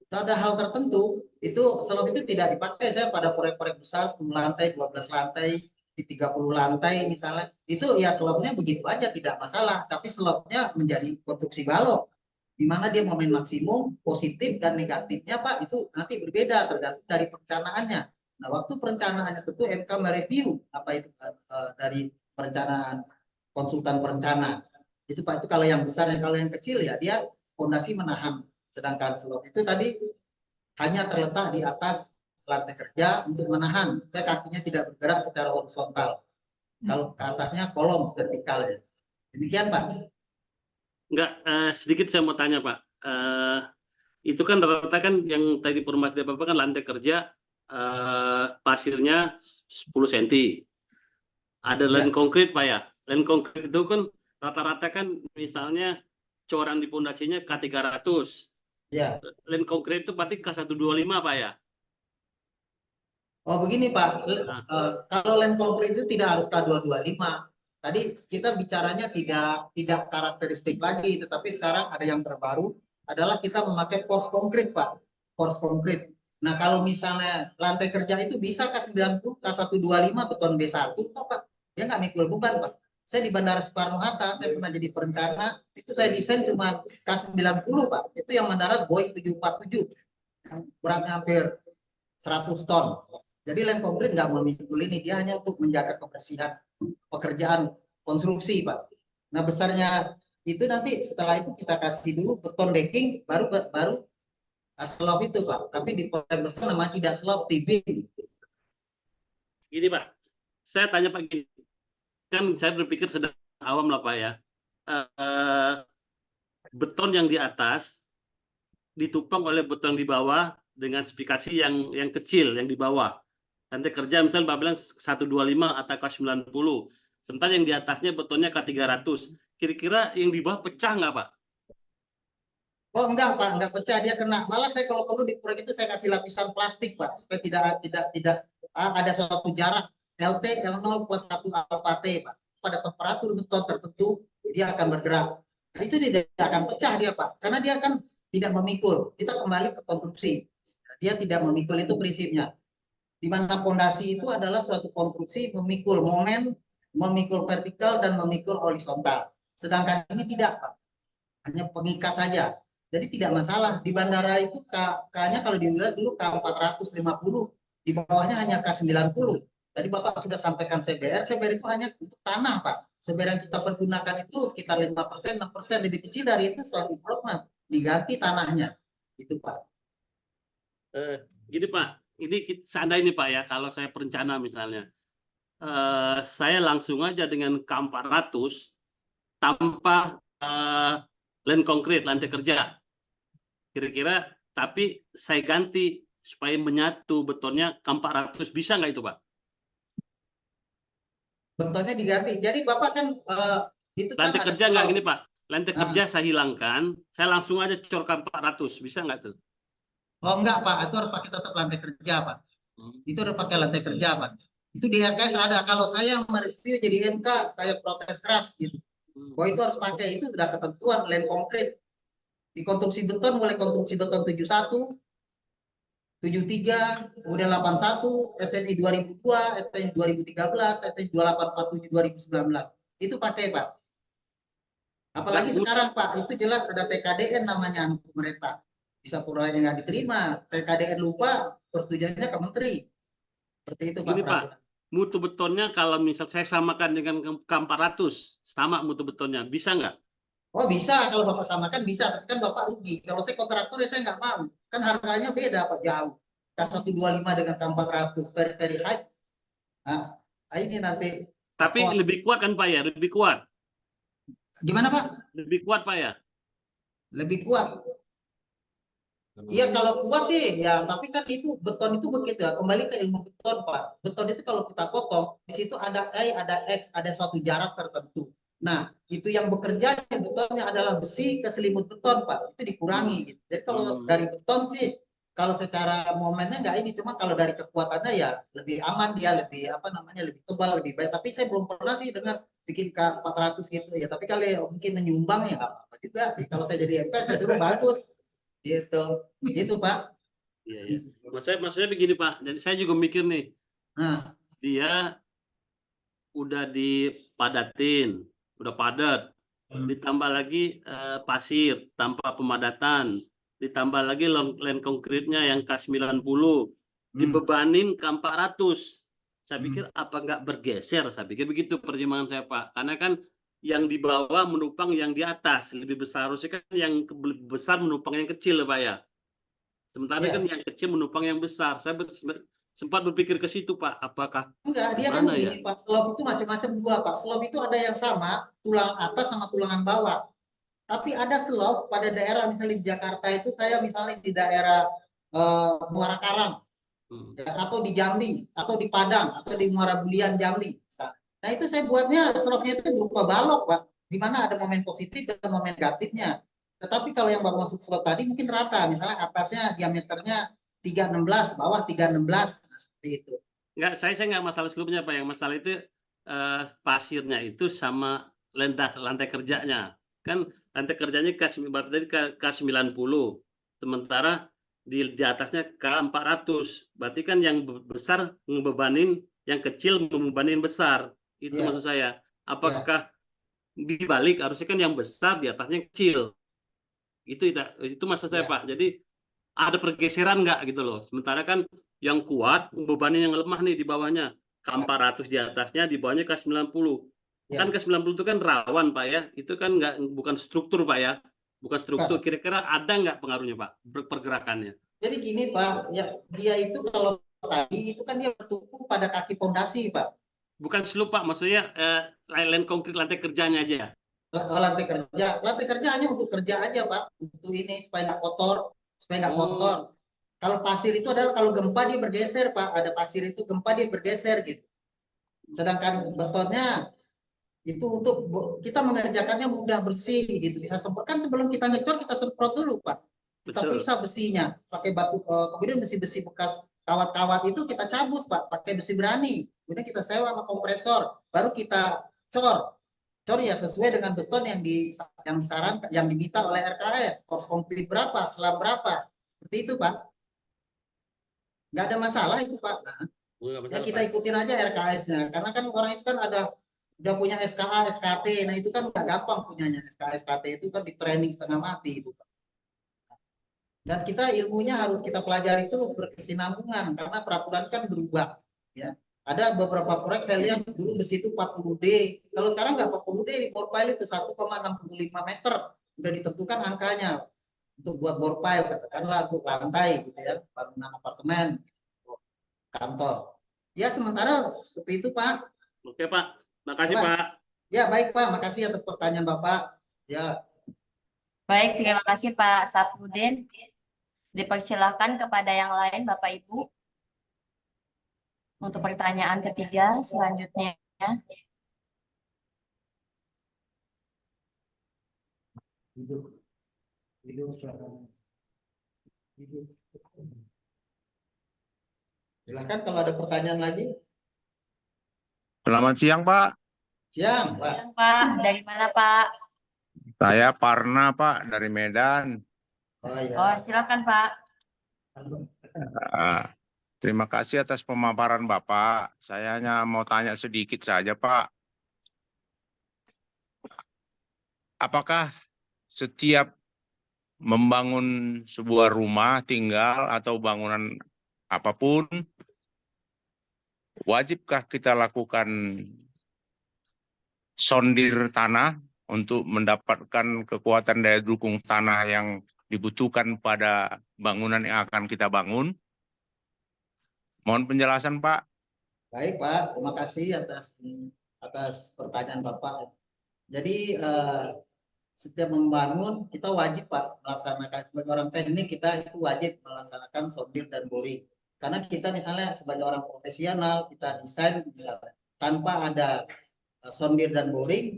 [SPEAKER 6] Ada hal tertentu itu slop itu tidak dipakai saya pada proyek-proyek besar 10 lantai, 12 lantai, di 30 lantai misalnya. Itu ya slopnya begitu aja tidak masalah, tapi slopnya menjadi konstruksi balok di mana dia momen maksimum positif dan negatifnya Pak itu nanti berbeda tergantung dari perencanaannya. Nah, waktu perencanaannya tentu MK mereview apa itu dari perencanaan konsultan perencana. Itu Pak, itu kalau yang besar, kalau yang kecil ya dia fondasi menahan. Sedangkan slop itu tadi hanya terletak di atas lantai kerja untuk menahan supaya kakinya tidak bergerak secara horizontal. Kalau ke atasnya kolom vertikalnya. Demikian Pak.
[SPEAKER 8] Enggak, sedikit saya mau tanya Pak. Itu kan rata-rata kan yang tadi informasi Bapak kan lantai kerja pasirnya 10 cm. Ada lem konkret Pak ya. Lem konkret itu kan rata-rata kan misalnya coran di pondasinya K300.
[SPEAKER 6] Ya.
[SPEAKER 8] Lem konkret itu berarti K125 Pak ya.
[SPEAKER 6] Oh begini Pak, kalau lem konkret itu tidak harus K225. Tadi kita bicaranya tidak karakteristik lagi, tetapi sekarang ada yang terbaru adalah kita memakai force konkret Pak, force konkret. Nah kalau misalnya lantai kerja itu bisa K90, K125 beton B1 Pak, dia nggak mikul beban Pak. Saya di Bandara Soekarno-Hatta, saya pernah jadi perencana, itu saya desain cuma K90 Pak, itu yang mendarat Boeing 747, yang beratnya hampir 100 ton. Jadi lem konkret nggak memikul ini, dia hanya untuk menjaga kebersihan pekerjaan konstruksi, Pak. Nah, besarnya itu nanti setelah itu kita kasih dulu beton decking, baru slop itu, Pak. Tapi di proyek besar namanya tidak slop, tubing.
[SPEAKER 8] Gini, Pak. Saya tanya Pak gini. Kan saya berpikir sedang awam lah, Pak ya. Beton yang di atas ditupang oleh beton di bawah dengan spesifikasi yang kecil, yang di bawah. Lantai kerja misalnya Pak bilang 125 atau K90. Sementara yang di atasnya betonnya K300. Kira-kira yang di bawah pecah nggak Pak?
[SPEAKER 6] Oh enggak Pak, enggak pecah, dia kena. Malah saya kalau perlu di proyek itu saya kasih lapisan plastik Pak, supaya tidak ada suatu jarak LT L0 plus 1 alfa T Pak. Pada temperatur beton tertentu dia akan bergerak. Nah, itu tidak akan pecah dia Pak, karena dia akan tidak memikul. Kita kembali ke konstruksi. Dia tidak memikul, itu prinsipnya. Di mana pondasi itu adalah suatu konstruksi memikul momen, memikul vertikal dan memikul horizontal. Sedangkan ini tidak, Pak. Hanya pengikat saja. Jadi tidak masalah. Di bandara itu K-nya kalau dilihat dulu K450, di bawahnya hanya K90. Tadi Bapak sudah sampaikan CBR itu hanya untuk tanah, Pak. CBR yang kita pergunakan itu sekitar 5%, 6%, lebih kecil dari itu soal improvement. Diganti tanahnya. Itu, Pak.
[SPEAKER 8] Gini Pak, ini seandainya ini Pak ya, kalau saya perencana misalnya, saya langsung aja dengan K400 tanpa lem konkret, lantai kerja. Kira-kira, tapi saya ganti supaya menyatu betonnya K400, bisa nggak itu Pak?
[SPEAKER 6] Betonnya diganti. Jadi Bapak kan itu
[SPEAKER 8] lantai
[SPEAKER 6] kan
[SPEAKER 8] kerja nggak gini Pak? Lantai kerja saya hilangkan, saya langsung aja cor K400, bisa nggak tuh?
[SPEAKER 6] Oh enggak Pak, itu harus pakai tetap lantai kerja Pak. Itu udah pakai lantai kerja Pak. Itu di RKS ada. Kalau saya mereview jadi MK, saya protes keras gitu. Oh itu harus pakai, itu sudah ketentuan lem konkret. Di konstruksi beton mulai konstruksi beton 71, 73, kemudian 81, SNI 2002, SNI 2013, SNI 2847 2019. Itu pakai Pak. Apalagi sekarang Pak, itu jelas ada TKDN namanya anak pemerintah. Bisa proyeknya nggak diterima, TKDN lupa, persetujuannya ke menteri. Seperti itu Pak.
[SPEAKER 8] Ini Pak, mutu betonnya kalau misal saya samakan dengan K400, sama mutu betonnya, bisa nggak?
[SPEAKER 6] Oh bisa, kalau Bapak samakan bisa, tapi kan Bapak rugi. Kalau saya kontraktor ya saya nggak mau. Kan harganya beda Pak, jauh. K125 dengan K400, very high. Nah, ini nanti.
[SPEAKER 8] Tapi lebih kuat kan Pak ya, lebih kuat.
[SPEAKER 6] Gimana Pak?
[SPEAKER 8] Lebih kuat Pak ya?
[SPEAKER 6] Lebih kuat. Iya kalau kuat sih ya, tapi kan itu beton itu begitu ya. Kembali ke ilmu beton Pak. Beton itu kalau kita potong, di situ ada Y, ada X, ada suatu jarak tertentu. Nah, itu yang bekerja betonnya adalah besi ke selimut beton Pak. Itu dikurangi. Gitu. Jadi kalau dari beton sih kalau secara momennya nggak ini, cuma kalau dari kekuatannya ya lebih aman, dia lebih apa namanya, lebih tebal, lebih baik. Tapi saya belum pernah sih dengar bikin K400 gitu ya. Tapi kalau mungkin menyumbang ya nggak apa-apa juga sih. Kalau saya jadi MP saya suruh bagus gitu, gitu Pak.
[SPEAKER 8] Iya, iya. Maksudnya begini Pak. Jadi saya juga mikir nih,
[SPEAKER 6] Nah,
[SPEAKER 8] dia udah dipadatin, udah padat, ditambah lagi pasir tanpa pemadatan, ditambah lagi land konkritnya yang K90, dibebanin ke 400. Saya pikir apa nggak bergeser? Saya pikir begitu pertimbangan saya Pak. Karena kan yang di bawah menumpang yang di atas lebih besar, harusnya kan yang besar menumpang yang kecil Pak ya. Sementara
[SPEAKER 6] Iya.
[SPEAKER 8] kan yang kecil menumpang yang besar. Saya sempat berpikir ke situ Pak. Apakah
[SPEAKER 6] enggak, dia kan
[SPEAKER 8] gimana ya?
[SPEAKER 6] begini Pak, slop itu macam-macam dua Pak. Slop itu ada yang sama, tulangan atas sama tulangan bawah. Tapi ada slop pada daerah, misalnya di Jakarta itu, saya misalnya di daerah Muara Karang, ya, atau di Jambi, atau di Padang, atau di Muara Bulian Jambi. Nah itu saya buatnya slopnya itu berupa balok Pak, di mana ada momen positif dan momen negatifnya. Tetapi kalau yang Bapak maksud slop tadi mungkin rata, misalnya atasnya diameternya 316, bawah 316, nah, seperti itu.
[SPEAKER 8] Enggak, saya nggak masalah selubnya Pak. Yang masalah itu pasirnya itu sama lantai kerjanya. Kan lantai kerjanya K90, sementara di atasnya K400. Berarti kan yang besar ngebebanin, yang kecil membebanin besar. Itu
[SPEAKER 6] Iya.
[SPEAKER 8] maksud saya. Apakah dibalik, harusnya kan yang besar di atasnya kecil. Itu maksud saya
[SPEAKER 6] Iya.
[SPEAKER 8] Pak. Jadi ada pergeseran nggak gitu loh. Sementara kan yang kuat bebannya yang lemah nih di bawahnya. K400 di atasnya, di bawahnya K90.
[SPEAKER 6] Ya.
[SPEAKER 8] Kan K90 itu kan rawan Pak ya. Itu kan bukan struktur Pak ya. Bukan struktur.
[SPEAKER 6] Bukan.
[SPEAKER 8] Kira-kira ada nggak pengaruhnya Pak pergerakannya?
[SPEAKER 6] Jadi gini Pak, ya dia itu kalau tadi itu kan dia bertumpu pada kaki pondasi Pak.
[SPEAKER 8] Bukan slope Pak, maksudnya land konkrit lantai kerjanya aja.
[SPEAKER 6] Lantai kerja hanya untuk kerja aja Pak, untuk ini supaya nggak kotor, Kalau pasir itu adalah kalau gempa dia bergeser Pak, ada pasir itu gempa dia bergeser gitu. Sedangkan betonnya itu untuk kita mengerjakannya mudah, bersih gitu, bisa semprot. Kan sebelum kita ngecor kita semprot dulu Pak, kita
[SPEAKER 8] Betul.
[SPEAKER 6] periksa besinya pakai batu, kemudian besi-besi bekas kawat-kawat itu kita cabut Pak pakai besi berani, kemudian kita sewa sama kompresor, baru kita cor ya sesuai dengan beton yang disarankan, yang diminta oleh RKS, course komplit berapa, selam berapa, seperti itu Pak. Nggak ada masalah itu Pak. Nah, ya kita ikutin aja RKS-nya, karena kan orang itu kan udah punya SKA, SKT, nah itu kan udah gampang punyanya. SKA, SKT itu kan di training setengah mati itu Pak. Dan kita ilmunya harus kita pelajari terus berkesinambungan, karena peraturan kan berubah ya. Ada beberapa proyek saya lihat dulu besi itu 40D, kalau sekarang nggak 40D, di bore pile itu 1,65 meter udah ditentukan angkanya untuk buat bore pile, katakanlah untuk lantai gitu ya, bangunan apartemen, kantor. Ya sementara seperti itu Pak.
[SPEAKER 8] Oke Pak, makasih Pak.
[SPEAKER 6] Ya baik Pak, makasih atas pertanyaan Bapak. Ya.
[SPEAKER 5] Baik, terima kasih Pak Safrudin. Dipersilakan kepada yang lain Bapak Ibu. Untuk pertanyaan ketiga selanjutnya.
[SPEAKER 6] Silakan kalau ada pertanyaan lagi.
[SPEAKER 9] Selamat siang, Pak.
[SPEAKER 6] Siang, Pak.
[SPEAKER 5] Siang, Pak. Dari mana, Pak?
[SPEAKER 9] Saya Parna, Pak, dari Medan.
[SPEAKER 6] Oh, ya.
[SPEAKER 5] Oh, silakan, Pak.
[SPEAKER 9] Terima kasih atas pemaparan Bapak. Saya hanya mau tanya sedikit saja, Pak. Apakah setiap membangun sebuah rumah tinggal atau bangunan apapun, wajibkah kita lakukan sondir tanah untuk mendapatkan kekuatan daya dukung tanah yang dibutuhkan pada bangunan yang akan kita bangun? Mohon penjelasan, Pak.
[SPEAKER 6] Baik, Pak. Terima kasih atas pertanyaan Bapak. Jadi setiap membangun kita wajib Pak melaksanakan, sebagai orang teknik kita itu wajib melaksanakan sondir dan boring. Karena kita misalnya sebagai orang profesional kita desain misalnya tanpa ada sondir dan boring,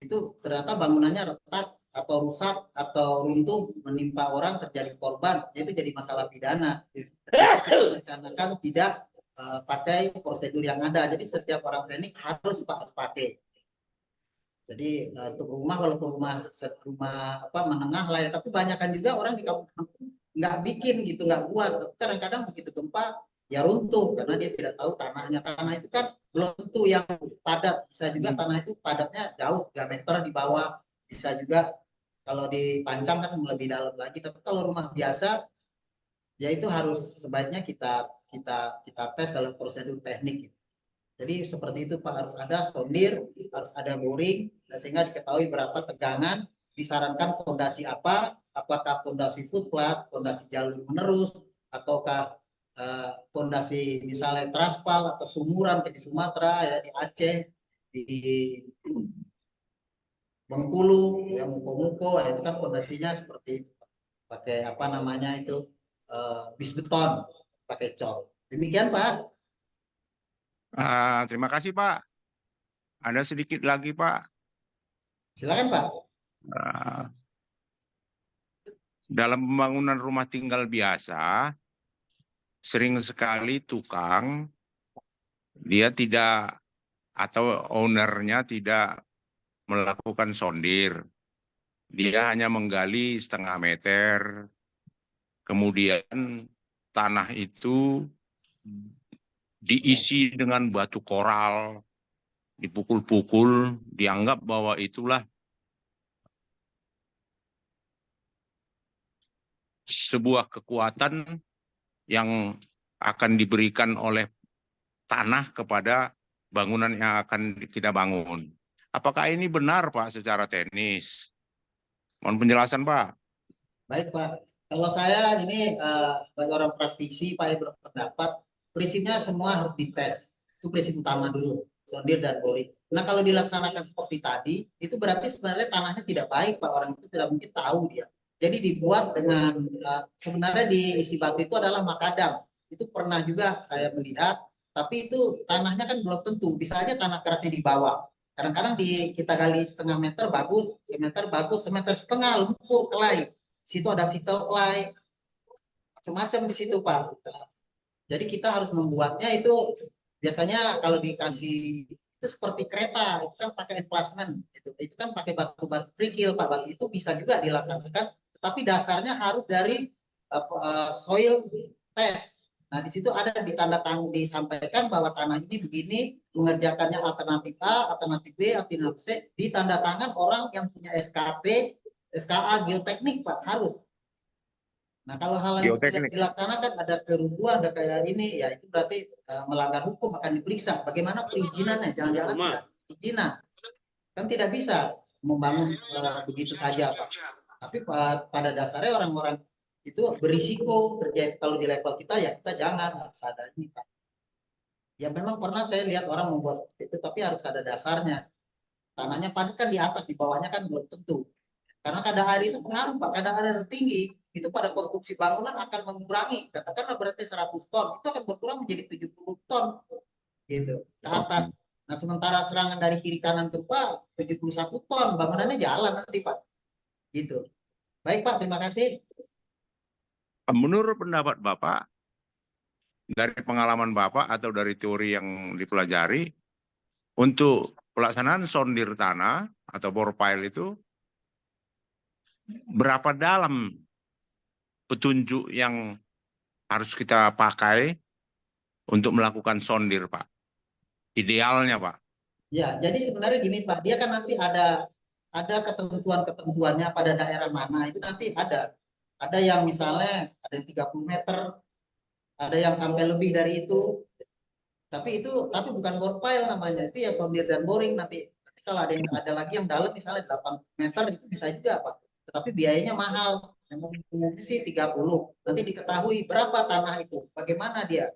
[SPEAKER 6] itu ternyata bangunannya retak atau rusak atau runtuh menimpa orang terjadi korban, itu jadi masalah pidana. Kita rencanakan tidak pakai prosedur yang ada. Jadi setiap orang teknik harus pakai. Jadi untuk rumah, walaupun rumah menengah lah ya, tapi banyakkan juga orang di kampung nggak bikin gitu, nggak buat. Kadang-kadang begitu gempa ya runtuh karena dia tidak tahu tanahnya. Tanah itu kan belum tentu yang padat, bisa juga tanah itu padatnya jauh 3 meter di bawah, bisa juga kalau dipancang kan lebih dalam lagi. Tapi kalau rumah biasa ya itu harus sebaiknya kita tes dalam prosedur teknik gitu. Jadi seperti itu Pak, harus ada sondir, harus ada boring, sehingga diketahui berapa tegangan, disarankan fondasi apa, apakah fondasi footplat, fondasi jalur menerus, ataukah fondasi misalnya traspal atau sumuran kayak di Sumatera, ya di Aceh, di Bengkulu, ya Muko-Muko, ya, itu kan fondasinya seperti itu, pakai apa namanya itu bis beton, pakai cor. Demikian Pak.
[SPEAKER 9] Terima kasih Pak. Ada sedikit lagi Pak.
[SPEAKER 6] Silakan Pak.
[SPEAKER 9] Dalam pembangunan rumah tinggal biasa, sering sekali tukang dia tidak atau ownernya tidak melakukan sondir. Dia hanya menggali 0,5 meter. Kemudian tanah itu diisi dengan batu koral, dipukul-pukul, dianggap bahwa itulah sebuah kekuatan yang akan diberikan oleh tanah kepada bangunan yang akan kita bangun. Apakah ini benar Pak secara teknis? Mohon penjelasan Pak.
[SPEAKER 6] Baik Pak, kalau saya ini sebagai orang praktisi Pak yang berpendapat, prinsipnya semua harus dites. Itu prinsip utama dulu, sondir dan boring. Nah kalau dilaksanakan seperti tadi, itu berarti sebenarnya tanahnya tidak baik Pak, orang itu tidak mungkin tahu dia. Jadi dibuat dengan, sebenarnya di isi batu itu adalah makadam. Itu pernah juga saya melihat, tapi itu tanahnya kan belum tentu, bisa aja tanah kerasnya di bawah. Kadang-kadang kita gali 0,5 meter bagus, semeter bagus, semeter setengah lumpur kelai. Di situ ada sitoklai, macam-macam di situ Pak. Jadi kita harus membuatnya itu biasanya kalau dikasih itu seperti kereta, itu kan pakai emplasment, itu kan pakai batu-batu kerikil Pak. Batu itu bisa juga dilaksanakan, tapi dasarnya harus dari soil test. Nah di situ ada ditanda tangan, disampaikan bahwa tanah ini begini, mengerjakannya alternatif A, alternatif B, alternatif C, ditanda tangan orang yang punya SKP, SKA geoteknik Pak, harus. Nah kalau hal yang tidak dilaksanakan, ada kerubuhan, ada kayak ini, ya itu berarti melanggar hukum, akan diperiksa. Bagaimana perizinannya? Jangan-jangan tidak perizinan. Kan tidak bisa membangun begitu saja Pak. Tapi pada dasarnya orang-orang itu berisiko terjadi. Kalau di level kita ya kita jangan, harus ada ini Pak. Ya memang pernah saya lihat orang membuat seperti itu, tapi harus ada dasarnya. Tanahnya padat kan di atas, di bawahnya kan belum tentu. Karena kadar air itu pengaruh Pak, kadar air tinggi itu pada konstruksi bangunan akan mengurangi, katakanlah berarti 100 ton, itu akan berkurang menjadi 70 ton gitu ke atas. Nah sementara serangan dari kiri kanan gempa 71 ton, bangunannya jalan nanti Pak. Gitu. Baik Pak, terima kasih.
[SPEAKER 9] Menurut pendapat Bapak, dari pengalaman Bapak atau dari teori yang dipelajari, untuk pelaksanaan sondir tanah atau bore pile itu, berapa dalam petunjuk yang harus kita pakai untuk melakukan sondir, Pak? Idealnya, Pak.
[SPEAKER 6] Ya, jadi sebenarnya gini Pak, dia kan nanti ada ketentuan-ketentuannya pada daerah mana, itu nanti ada yang misalnya ada yang 30 meter, ada yang sampai lebih dari itu. Tapi bukan bore pile namanya, itu ya sondir dan boring nanti kalau ada lagi yang dalam misalnya 8 meter itu bisa juga Pak. Tetapi biayanya mahal. Yang umumnya sih 30. Nanti diketahui berapa tanah itu, bagaimana dia,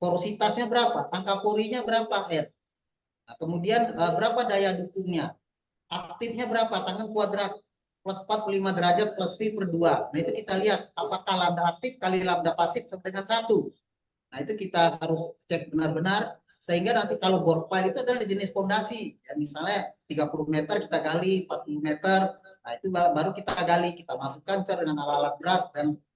[SPEAKER 6] porositasnya berapa, angka porinya berapa Nah, kemudian berapa daya dukungnya, aktifnya berapa, tangan kuadrat plus 45 derajat plus V per 2. Nah itu kita lihat apakah lambda aktif kali lambda pasif sama dengan 1. Nah itu kita harus cek benar-benar, sehingga nanti kalau bore pile itu adalah jenis fondasi, ya misalnya 30 meter kita gali, 40 meter, Nah, itu baru kita gali, kita masukkan dengan alat-alat berat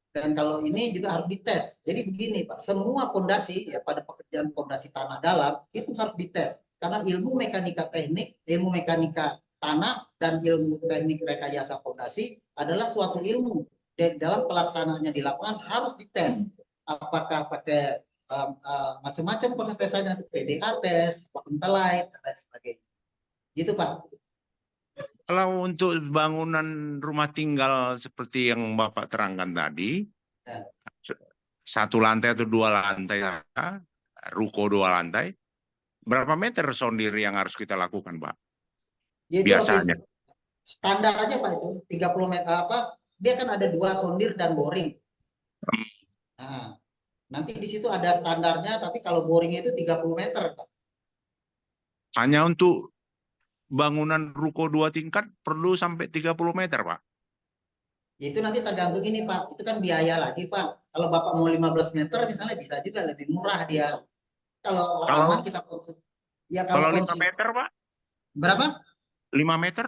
[SPEAKER 6] dan kalau ini juga harus dites. Jadi begini Pak, semua pondasi ya pada pekerjaan pondasi tanah dalam itu harus dites. Karena ilmu mekanika teknik, ilmu mekanika tanah dan ilmu teknik rekayasa pondasi adalah suatu ilmu. Dan dalam pelaksanaannya di lapangan harus dites. Apakah pakai macam-macam pengetesannya, PDA test, Pentelite, dan lain sebagainya. Gitu Pak.
[SPEAKER 9] Kalau untuk bangunan rumah tinggal seperti yang Bapak terangkan tadi,
[SPEAKER 6] Ya.
[SPEAKER 9] 1 lantai atau 2 lantai, ruko 2 lantai, berapa meter sondir yang harus kita lakukan, Pak?
[SPEAKER 6] Ya,
[SPEAKER 9] Biasanya.
[SPEAKER 6] Standar aja Pak itu 30 meter dia kan ada 2 sondir dan boring. Nah, nanti di situ ada standarnya, tapi kalau boringnya itu 30 meter Pak.
[SPEAKER 9] Hanya untuk bangunan ruko 2 tingkat perlu sampai 30 meter, Pak?
[SPEAKER 6] Itu nanti tergantung ini Pak, itu kan biaya lagi Pak. Kalau Bapak mau 15 meter misalnya bisa juga lebih murah dia. Kalau aman kita ya
[SPEAKER 9] kalau 5 meter, Pak?
[SPEAKER 6] Berapa?
[SPEAKER 9] 5 meter?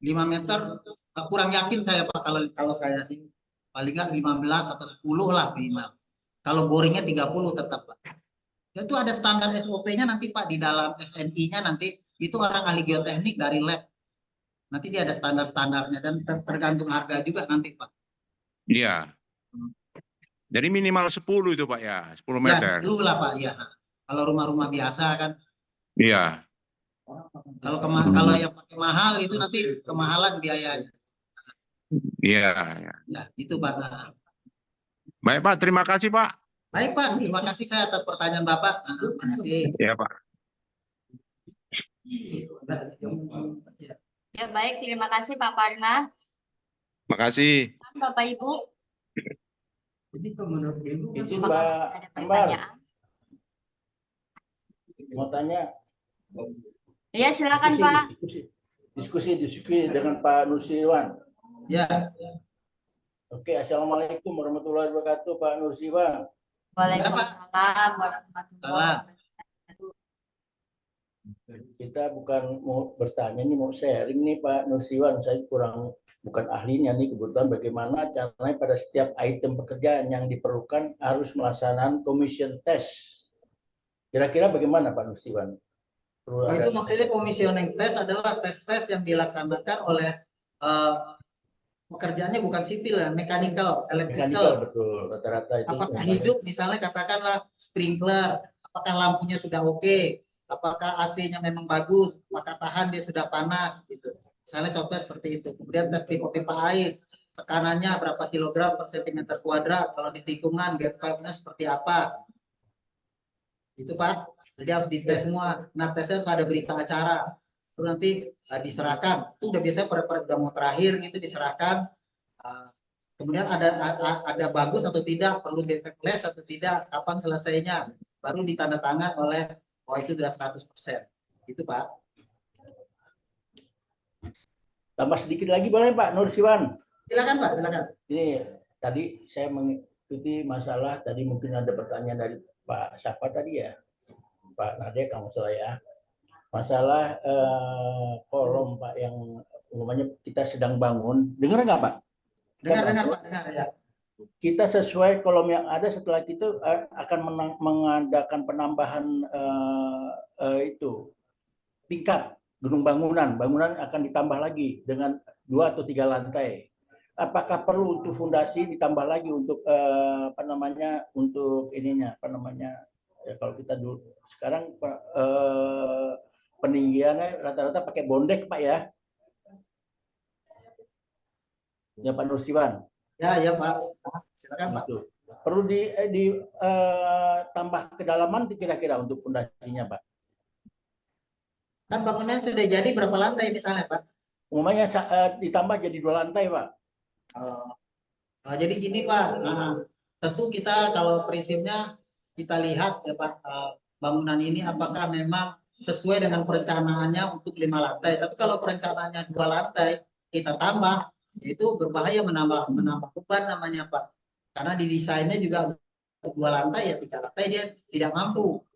[SPEAKER 6] 5 meter kurang yakin saya Pak, kalau saya sih paling nggak 15 atau 10 lah minimal. Kalau boringnya 30 tetap Pak. Itu ada standar SOP-nya nanti Pak, di dalam SNI-nya nanti itu orang ahli geoteknik dari lab. Nanti dia ada standar-standarnya dan tergantung harga juga nanti Pak.
[SPEAKER 9] Iya. Jadi minimal 10 itu Pak ya, 10
[SPEAKER 6] Ya
[SPEAKER 9] meter.
[SPEAKER 6] 10 lah Pak ya. Kalau rumah-rumah biasa kan.
[SPEAKER 9] Iya.
[SPEAKER 6] Kalau yang pakai mahal itu nanti kemahalan biayanya.
[SPEAKER 9] Iya.
[SPEAKER 6] Ya itu Pak.
[SPEAKER 9] Baik Pak, terima kasih Pak.
[SPEAKER 6] Baik Pak, terima kasih saya atas pertanyaan Bapak. Terima kasih.
[SPEAKER 9] Iya Pak.
[SPEAKER 5] Ya baik, terima kasih Pak Parna.
[SPEAKER 9] Makasih.
[SPEAKER 5] Bapak Ibu.
[SPEAKER 10] Itu
[SPEAKER 5] Apakah
[SPEAKER 10] Mbak
[SPEAKER 5] masih ada
[SPEAKER 10] Ambar,
[SPEAKER 5] pertanyaan?
[SPEAKER 10] mau tanya.
[SPEAKER 5] Ya silakan Pak.
[SPEAKER 10] Diskusi dengan Pak Nursiwan.
[SPEAKER 6] Ya.
[SPEAKER 10] Oke, assalamualaikum warahmatullahi wabarakatuh Pak Nursiwan.
[SPEAKER 5] Waalaikumsalam warahmatullahi wabarakatuh.
[SPEAKER 10] Kita bukan mau bertanya nih, mau sharing nih Pak Nursiwan. Saya bukan ahlinya nih, kebetulan bagaimana caranya pada setiap item pekerjaan yang diperlukan harus melaksanakan commission test. Kira-kira bagaimana Pak Nursiwan?
[SPEAKER 6] Itu maksudnya commissioning test adalah tes-tes yang dilaksanakan oleh pekerjaannya bukan sipil ya, mechanical, electrical.
[SPEAKER 10] Betul, rata-rata itu.
[SPEAKER 6] Apakah hidup misalnya katakanlah sprinkler, apakah lampunya sudah oke, apakah AC-nya memang bagus, apakah tahan dia sudah panas gitu. Misalnya contoh seperti itu. Kemudian tes pipa air, tekanannya berapa kilogram per sentimeter kuadrat, kalau di tikungan gate valve-nya seperti apa. Itu Pak. Jadi harus dites semua. Nah, tesnya harus ada berita acara. Itu nanti diserahkan. Itu udah biasanya udah mau terakhir gitu diserahkan. Kemudian ada bagus atau tidak, perlu defectless atau tidak, kapan selesainya. Baru ditandatangan oleh itu sudah 100%. Itu Pak.
[SPEAKER 10] Tambah sedikit lagi boleh Pak Nursiwan?
[SPEAKER 6] Silakan Pak, silakan.
[SPEAKER 10] Ini tadi saya mengikuti masalah, tadi mungkin ada pertanyaan dari Pak siapa tadi ya? Pak Nade kalau salah ya. Masalah kolom Pak yang umumnya kita sedang bangun. Dengar nggak Pak?
[SPEAKER 6] Dengar Pak, dengar ya.
[SPEAKER 10] Kita sesuai kolom yang ada, setelah itu akan mengadakan penambahan itu tingkat gedung bangunan akan ditambah lagi dengan 2 atau 3 lantai. Apakah perlu untuk fondasi ditambah lagi untuk untuk ininya ya, kalau kita dulu sekarang peninggiannya rata-rata pakai bondek Pak ya. Ya Pak Nursiwan.
[SPEAKER 6] Ya Pak. Silakan Pak.
[SPEAKER 10] Perlu ditambah kedalaman kira-kira untuk fondasinya Pak.
[SPEAKER 6] Kan bangunan sudah jadi berapa lantai misalnya Pak?
[SPEAKER 10] Umumnya ditambah jadi 2 lantai Pak.
[SPEAKER 6] Jadi gini Pak. Tentu kita kalau prinsipnya kita lihat ya Pak, bangunan ini apakah memang sesuai dengan perencanaannya untuk 5 lantai. Tapi kalau perencanaannya 2 lantai kita tambah, itu berbahaya menambah beban namanya Pak. Karena di desainnya juga 2 lantai ya 3 lantai dia tidak mampu.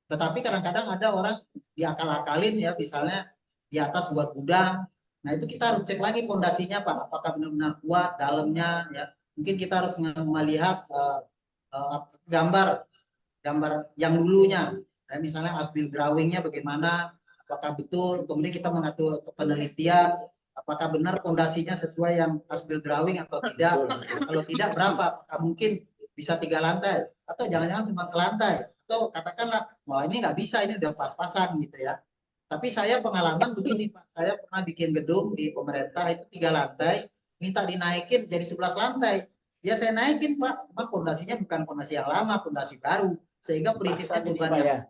[SPEAKER 6] Tetapi kadang-kadang ada orang diakal-akalin ya, misalnya di atas buat gudang. Nah, itu kita harus cek lagi pondasinya, Pak. Apakah benar-benar kuat dalamnya, ya. Mungkin kita harus melihat gambar yang dulunya. Nah, misalnya asbil drawingnya bagaimana, apakah betul, kemudian kita mengatur ke penelitian, apakah benar pondasinya sesuai yang asbil drawing atau tidak. Kalau tidak, berapa? Apakah mungkin bisa 3 lantai, atau jangan-jangan cuma selantai, atau katakanlah, wah ini nggak bisa, ini udah pas-pasan gitu ya. Tapi saya pengalaman begini, Pak. Saya pernah bikin gedung di pemerintah itu 3 lantai, minta dinaikin jadi 11 lantai. Ya saya naikin, Pak. Cuma pondasinya bukan pondasi yang lama, pondasi baru. Sehingga prinsipnya beban yang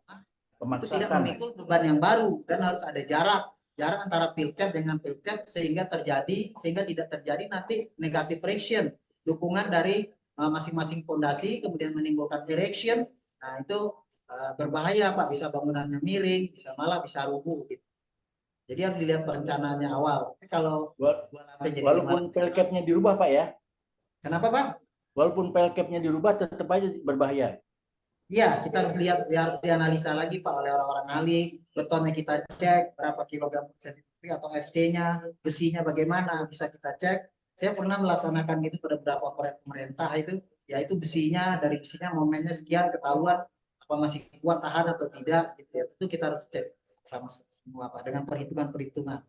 [SPEAKER 6] lama itu tidak memikul beban yang baru, dan harus ada jarak antara pilkap dengan pilkap sehingga tidak terjadi nanti negative friction, dukungan dari masing-masing pondasi kemudian menimbulkan erection. Nah, itu berbahaya, Pak. Bisa bangunannya miring, malah bisa rubuh gitu. Jadi harus dilihat perencanaannya awal. Tapi kalau
[SPEAKER 10] walaupun pelkapnya dirubah, Pak ya.
[SPEAKER 6] Kenapa, Pak?
[SPEAKER 10] Walaupun pelkapnya dirubah tetap aja berbahaya.
[SPEAKER 6] Iya, kita harus lihat, harus dianalisa lagi, Pak, oleh orang-orang ahli. Betonnya kita cek berapa kilogram sentimeter atau FC-nya, besinya bagaimana, bisa kita cek. Saya pernah melaksanakan gitu pada beberapa proyek pemerintah itu, yaitu dari besinya momennya sekian, ketahuan apa masih kuat tahan atau tidak gitu ya. Itu kita harus cek sama semua, Pak, dengan perhitungan-perhitungan.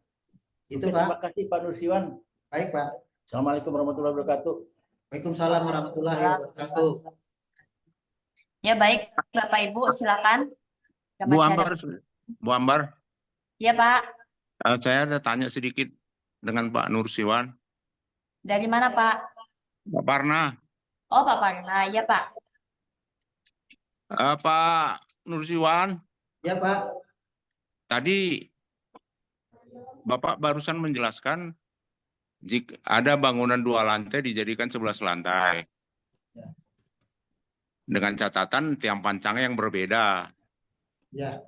[SPEAKER 6] Itu, Pak.
[SPEAKER 10] Terima kasih, Pak Nursiwan.
[SPEAKER 6] Baik, Pak.
[SPEAKER 10] Assalamualaikum warahmatullahi wabarakatuh.
[SPEAKER 6] Waalaikumsalam warahmatullahi wabarakatuh.
[SPEAKER 5] Ya, baik, Bapak Ibu, silakan.
[SPEAKER 9] Bu Ambar.
[SPEAKER 5] Ya, Pak.
[SPEAKER 9] Saya ada tanya sedikit dengan Pak Nursiwan.
[SPEAKER 5] Dari mana, Pak?
[SPEAKER 9] Pak Parna.
[SPEAKER 5] Oh, Pak Parna. Ya, Pak.
[SPEAKER 9] Pak Nursiwan.
[SPEAKER 6] Ya, Pak.
[SPEAKER 9] Tadi Bapak barusan menjelaskan jika ada bangunan 2 lantai dijadikan 11 lantai. Dengan catatan tiang pancangnya yang berbeda.
[SPEAKER 6] Ya.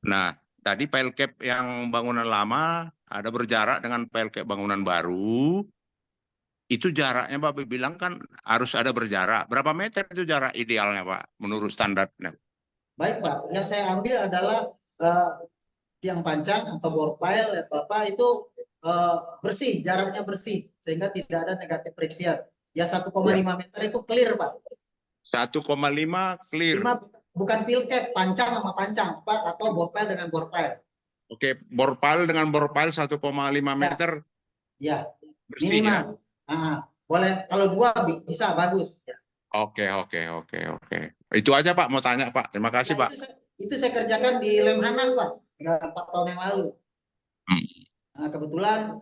[SPEAKER 9] Nah, tadi pelkap yang bangunan lama ada berjarak dengan pelkap bangunan baru. Itu jaraknya Bapak bilang kan harus ada berjarak. Berapa meter itu jarak idealnya, Pak, menurut standarnya?
[SPEAKER 6] Baik, Pak. Yang saya ambil adalah tiang pancang atau bore pile ya, Bapak, itu bersih, jaraknya bersih sehingga tidak ada negative friction. Ya 1,5 meter itu clear, Pak.
[SPEAKER 9] 1,5 clear.
[SPEAKER 6] Bukan pilkap, pancang sama pancang, Pak, atau bore pile dengan bore pile.
[SPEAKER 9] Oke, bore pile dengan bore pile 1,5 meter.
[SPEAKER 6] Ya.
[SPEAKER 9] Bersih
[SPEAKER 6] minimal. Ya. Boleh kalau 2 bisa bagus. Ya.
[SPEAKER 9] Oke. Itu aja, Pak, mau tanya, Pak. Terima kasih, Pak.
[SPEAKER 6] Itu saya kerjakan di Lemhanas, Pak, 4 tahun yang lalu. Nah, kebetulan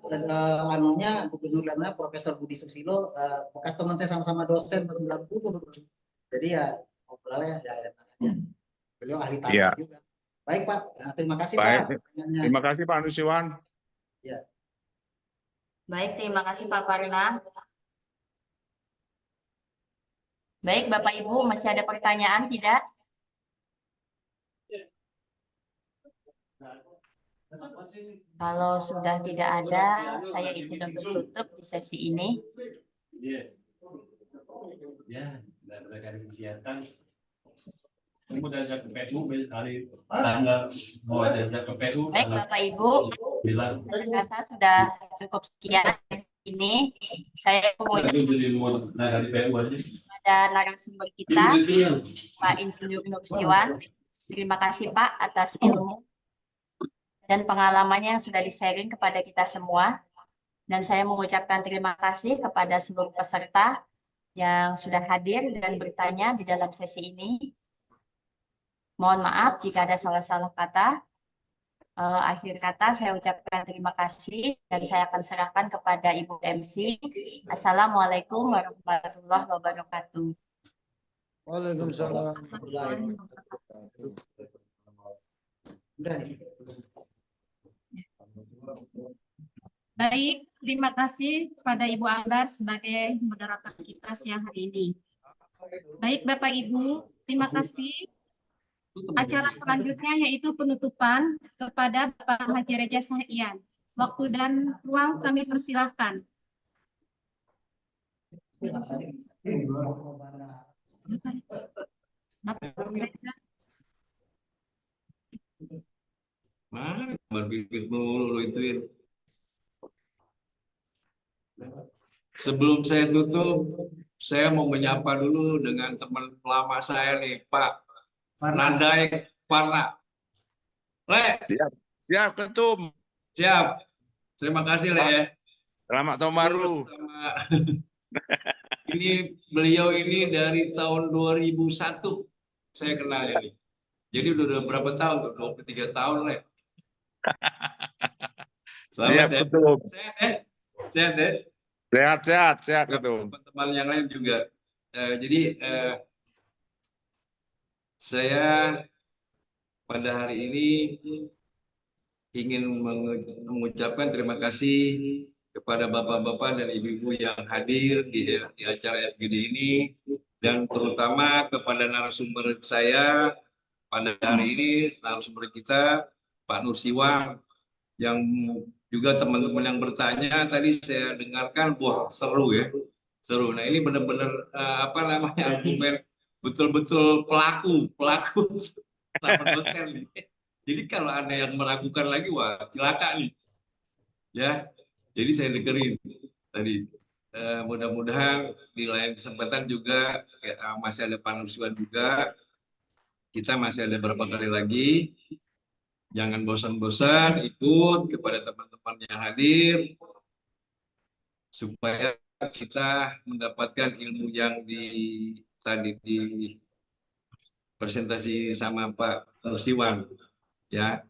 [SPEAKER 6] Gubernur Lemhanas Profesor Budi Susilo, bekas teman saya sama-sama dosen 90. Jadi ya ngobrolnya ya beliau ahli tanah juga. Baik, Pak. Nah, terima kasih, Pak.
[SPEAKER 9] Terima kasih, Pak Nursiwan.
[SPEAKER 6] Ya.
[SPEAKER 5] Baik, terima kasih Pak Parna. Baik, Bapak Ibu, masih ada pertanyaan tidak? Kalau sudah tidak ada, saya izin untuk tutup di sesi ini.
[SPEAKER 11] Ya, dari kegiatan. Kamu diajak ke PU, tanggal mau diajak ke PU.
[SPEAKER 5] Baik, Bapak Ibu, saya rasa sudah cukup sekian ini. Saya mengucapkan pada narasumber kita, Pak Insinyur Nursiwan. Terima kasih, Pak, atas ilmu dan pengalamannya yang sudah di-sharing kepada kita semua. Dan saya mengucapkan terima kasih kepada seluruh peserta yang sudah hadir dan bertanya di dalam sesi ini. Mohon maaf jika ada salah-salah kata. Akhir kata saya ucapkan terima kasih dan saya akan serahkan kepada Ibu MC. Assalamualaikum warahmatullahi wabarakatuh.
[SPEAKER 12] Waalaikumsalam.
[SPEAKER 1] Baik, terima kasih kepada Ibu Ambar sebagai moderator kita siang hari ini. Baik, Bapak Ibu, terima kasih. Acara selanjutnya yaitu penutupan kepada Bapak Haji Reja Sahian. Waktu dan ruang kami persilahkan. Bapak Reza.
[SPEAKER 4] Mana bibir mulu lo ituin. Sebelum saya tutup, saya mau menyapa dulu dengan teman lama saya nih, Pak Nandai Parna. Le,
[SPEAKER 9] Siap, siap Ketum.
[SPEAKER 4] siap. Terima kasih, Le ya.
[SPEAKER 9] Selamat tahun baru.
[SPEAKER 4] Terus sama ini beliau ini dari tahun 2001 saya kenal ini. Jadi udah berapa tahun tuh? 23 tahun, Le. Selamat
[SPEAKER 9] Siap
[SPEAKER 4] ya.
[SPEAKER 9] Ketum.
[SPEAKER 4] Sehat ya. Sehat ya.
[SPEAKER 9] Sehat Ketum.
[SPEAKER 4] Teman-teman yang lain juga. Jadi saya pada hari ini ingin mengucapkan terima kasih kepada bapak-bapak dan ibu-ibu yang hadir di acara FGD ini, dan terutama kepada narasumber saya pada hari ini, narasumber kita Pak Nursiwan, yang juga teman-teman yang bertanya tadi saya dengarkan, wah seru ya, seru. Nah ini benar-benar apa namanya, argumen betul-betul pelaku sama dosen nih. Jadi kalau ada yang meragukan lagi, wah celaka nih, ya. Jadi saya dengerin tadi. Mudah-mudahan di lain kesempatan juga masih ada Pak Nursiwan juga. Kita masih ada beberapa kali lagi. Jangan bosan-bosan ikut kepada teman-teman yang hadir supaya kita mendapatkan ilmu yang tadi di presentasi sama Pak Nursiwan, ya.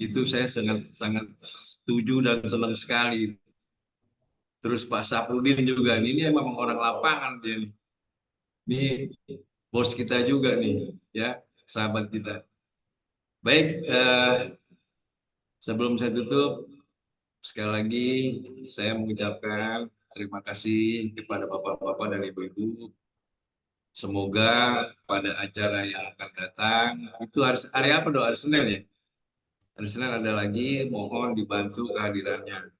[SPEAKER 4] Itu saya sangat setuju dan senang sekali. Terus Pak Saprudin juga, ini memang orang lapangan dia nih. Ini bos kita juga nih, ya, sahabat kita. Baik, sebelum saya tutup, sekali lagi saya mengucapkan terima kasih kepada bapak-bapak dan ibu-ibu. Semoga pada acara yang akan datang, itu hari apa doa? Hari Senin ya? Hari Senin ada lagi, mohon dibantu kehadirannya.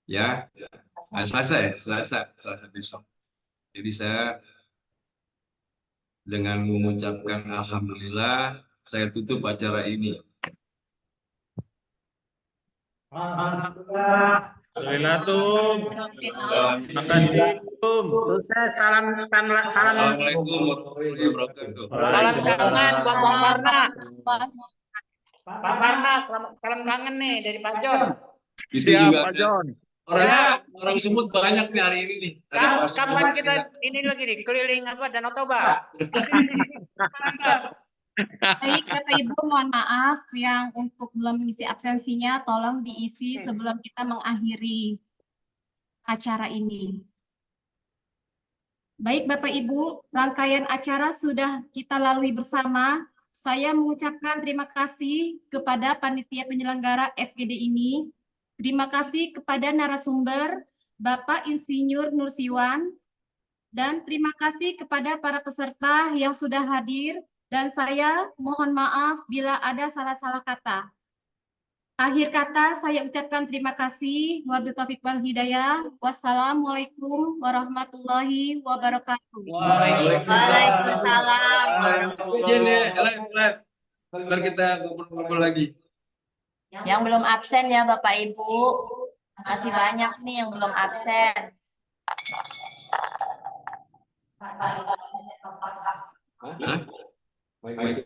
[SPEAKER 4] Ya, Selasa ya? Selasa besok. Jadi saya dengan mengucapkan Alhamdulillah, saya tutup acara ini.
[SPEAKER 3] Alhamdulillah, Tum. Terima kasih, Tum.
[SPEAKER 10] Sukses, salam.
[SPEAKER 4] Assalamualaikum warahmatullahi wabarakatuh.
[SPEAKER 10] Salam kangen buat Bang Farna.
[SPEAKER 3] Waalaikumsalam.
[SPEAKER 10] Bang Farna, salam kangen nih dari Pak John.
[SPEAKER 4] Itu
[SPEAKER 9] Siap
[SPEAKER 4] juga
[SPEAKER 9] Pak John.
[SPEAKER 4] orang Sumut banyak nih hari ini nih. Ada Pak
[SPEAKER 10] Kapan
[SPEAKER 4] Sumut,
[SPEAKER 10] kita ini lagi nih keliling Danau Toba?
[SPEAKER 1] Baik, Bapak Ibu, mohon maaf yang untuk belum mengisi absensinya, tolong diisi sebelum kita mengakhiri acara ini. Baik, Bapak Ibu, rangkaian acara sudah kita lalui bersama. Saya mengucapkan terima kasih kepada panitia penyelenggara FGD ini. Terima kasih kepada narasumber Bapak Insinyur Nursiwan, dan terima kasih kepada para peserta yang sudah hadir. Dan saya mohon maaf bila ada salah-salah kata. Akhir kata saya ucapkan terima kasih. Wabillahi taufiq wal hidayah. Wassalamualaikum warahmatullahi wabarakatuh.
[SPEAKER 5] Waalaikumsalam.
[SPEAKER 4] Izin ya, live. Ntar kita ngobrol-ngobrol lagi.
[SPEAKER 5] Yang belum absen ya Bapak Ibu. Masih banyak nih yang belum absen.
[SPEAKER 4] Hah? Baik.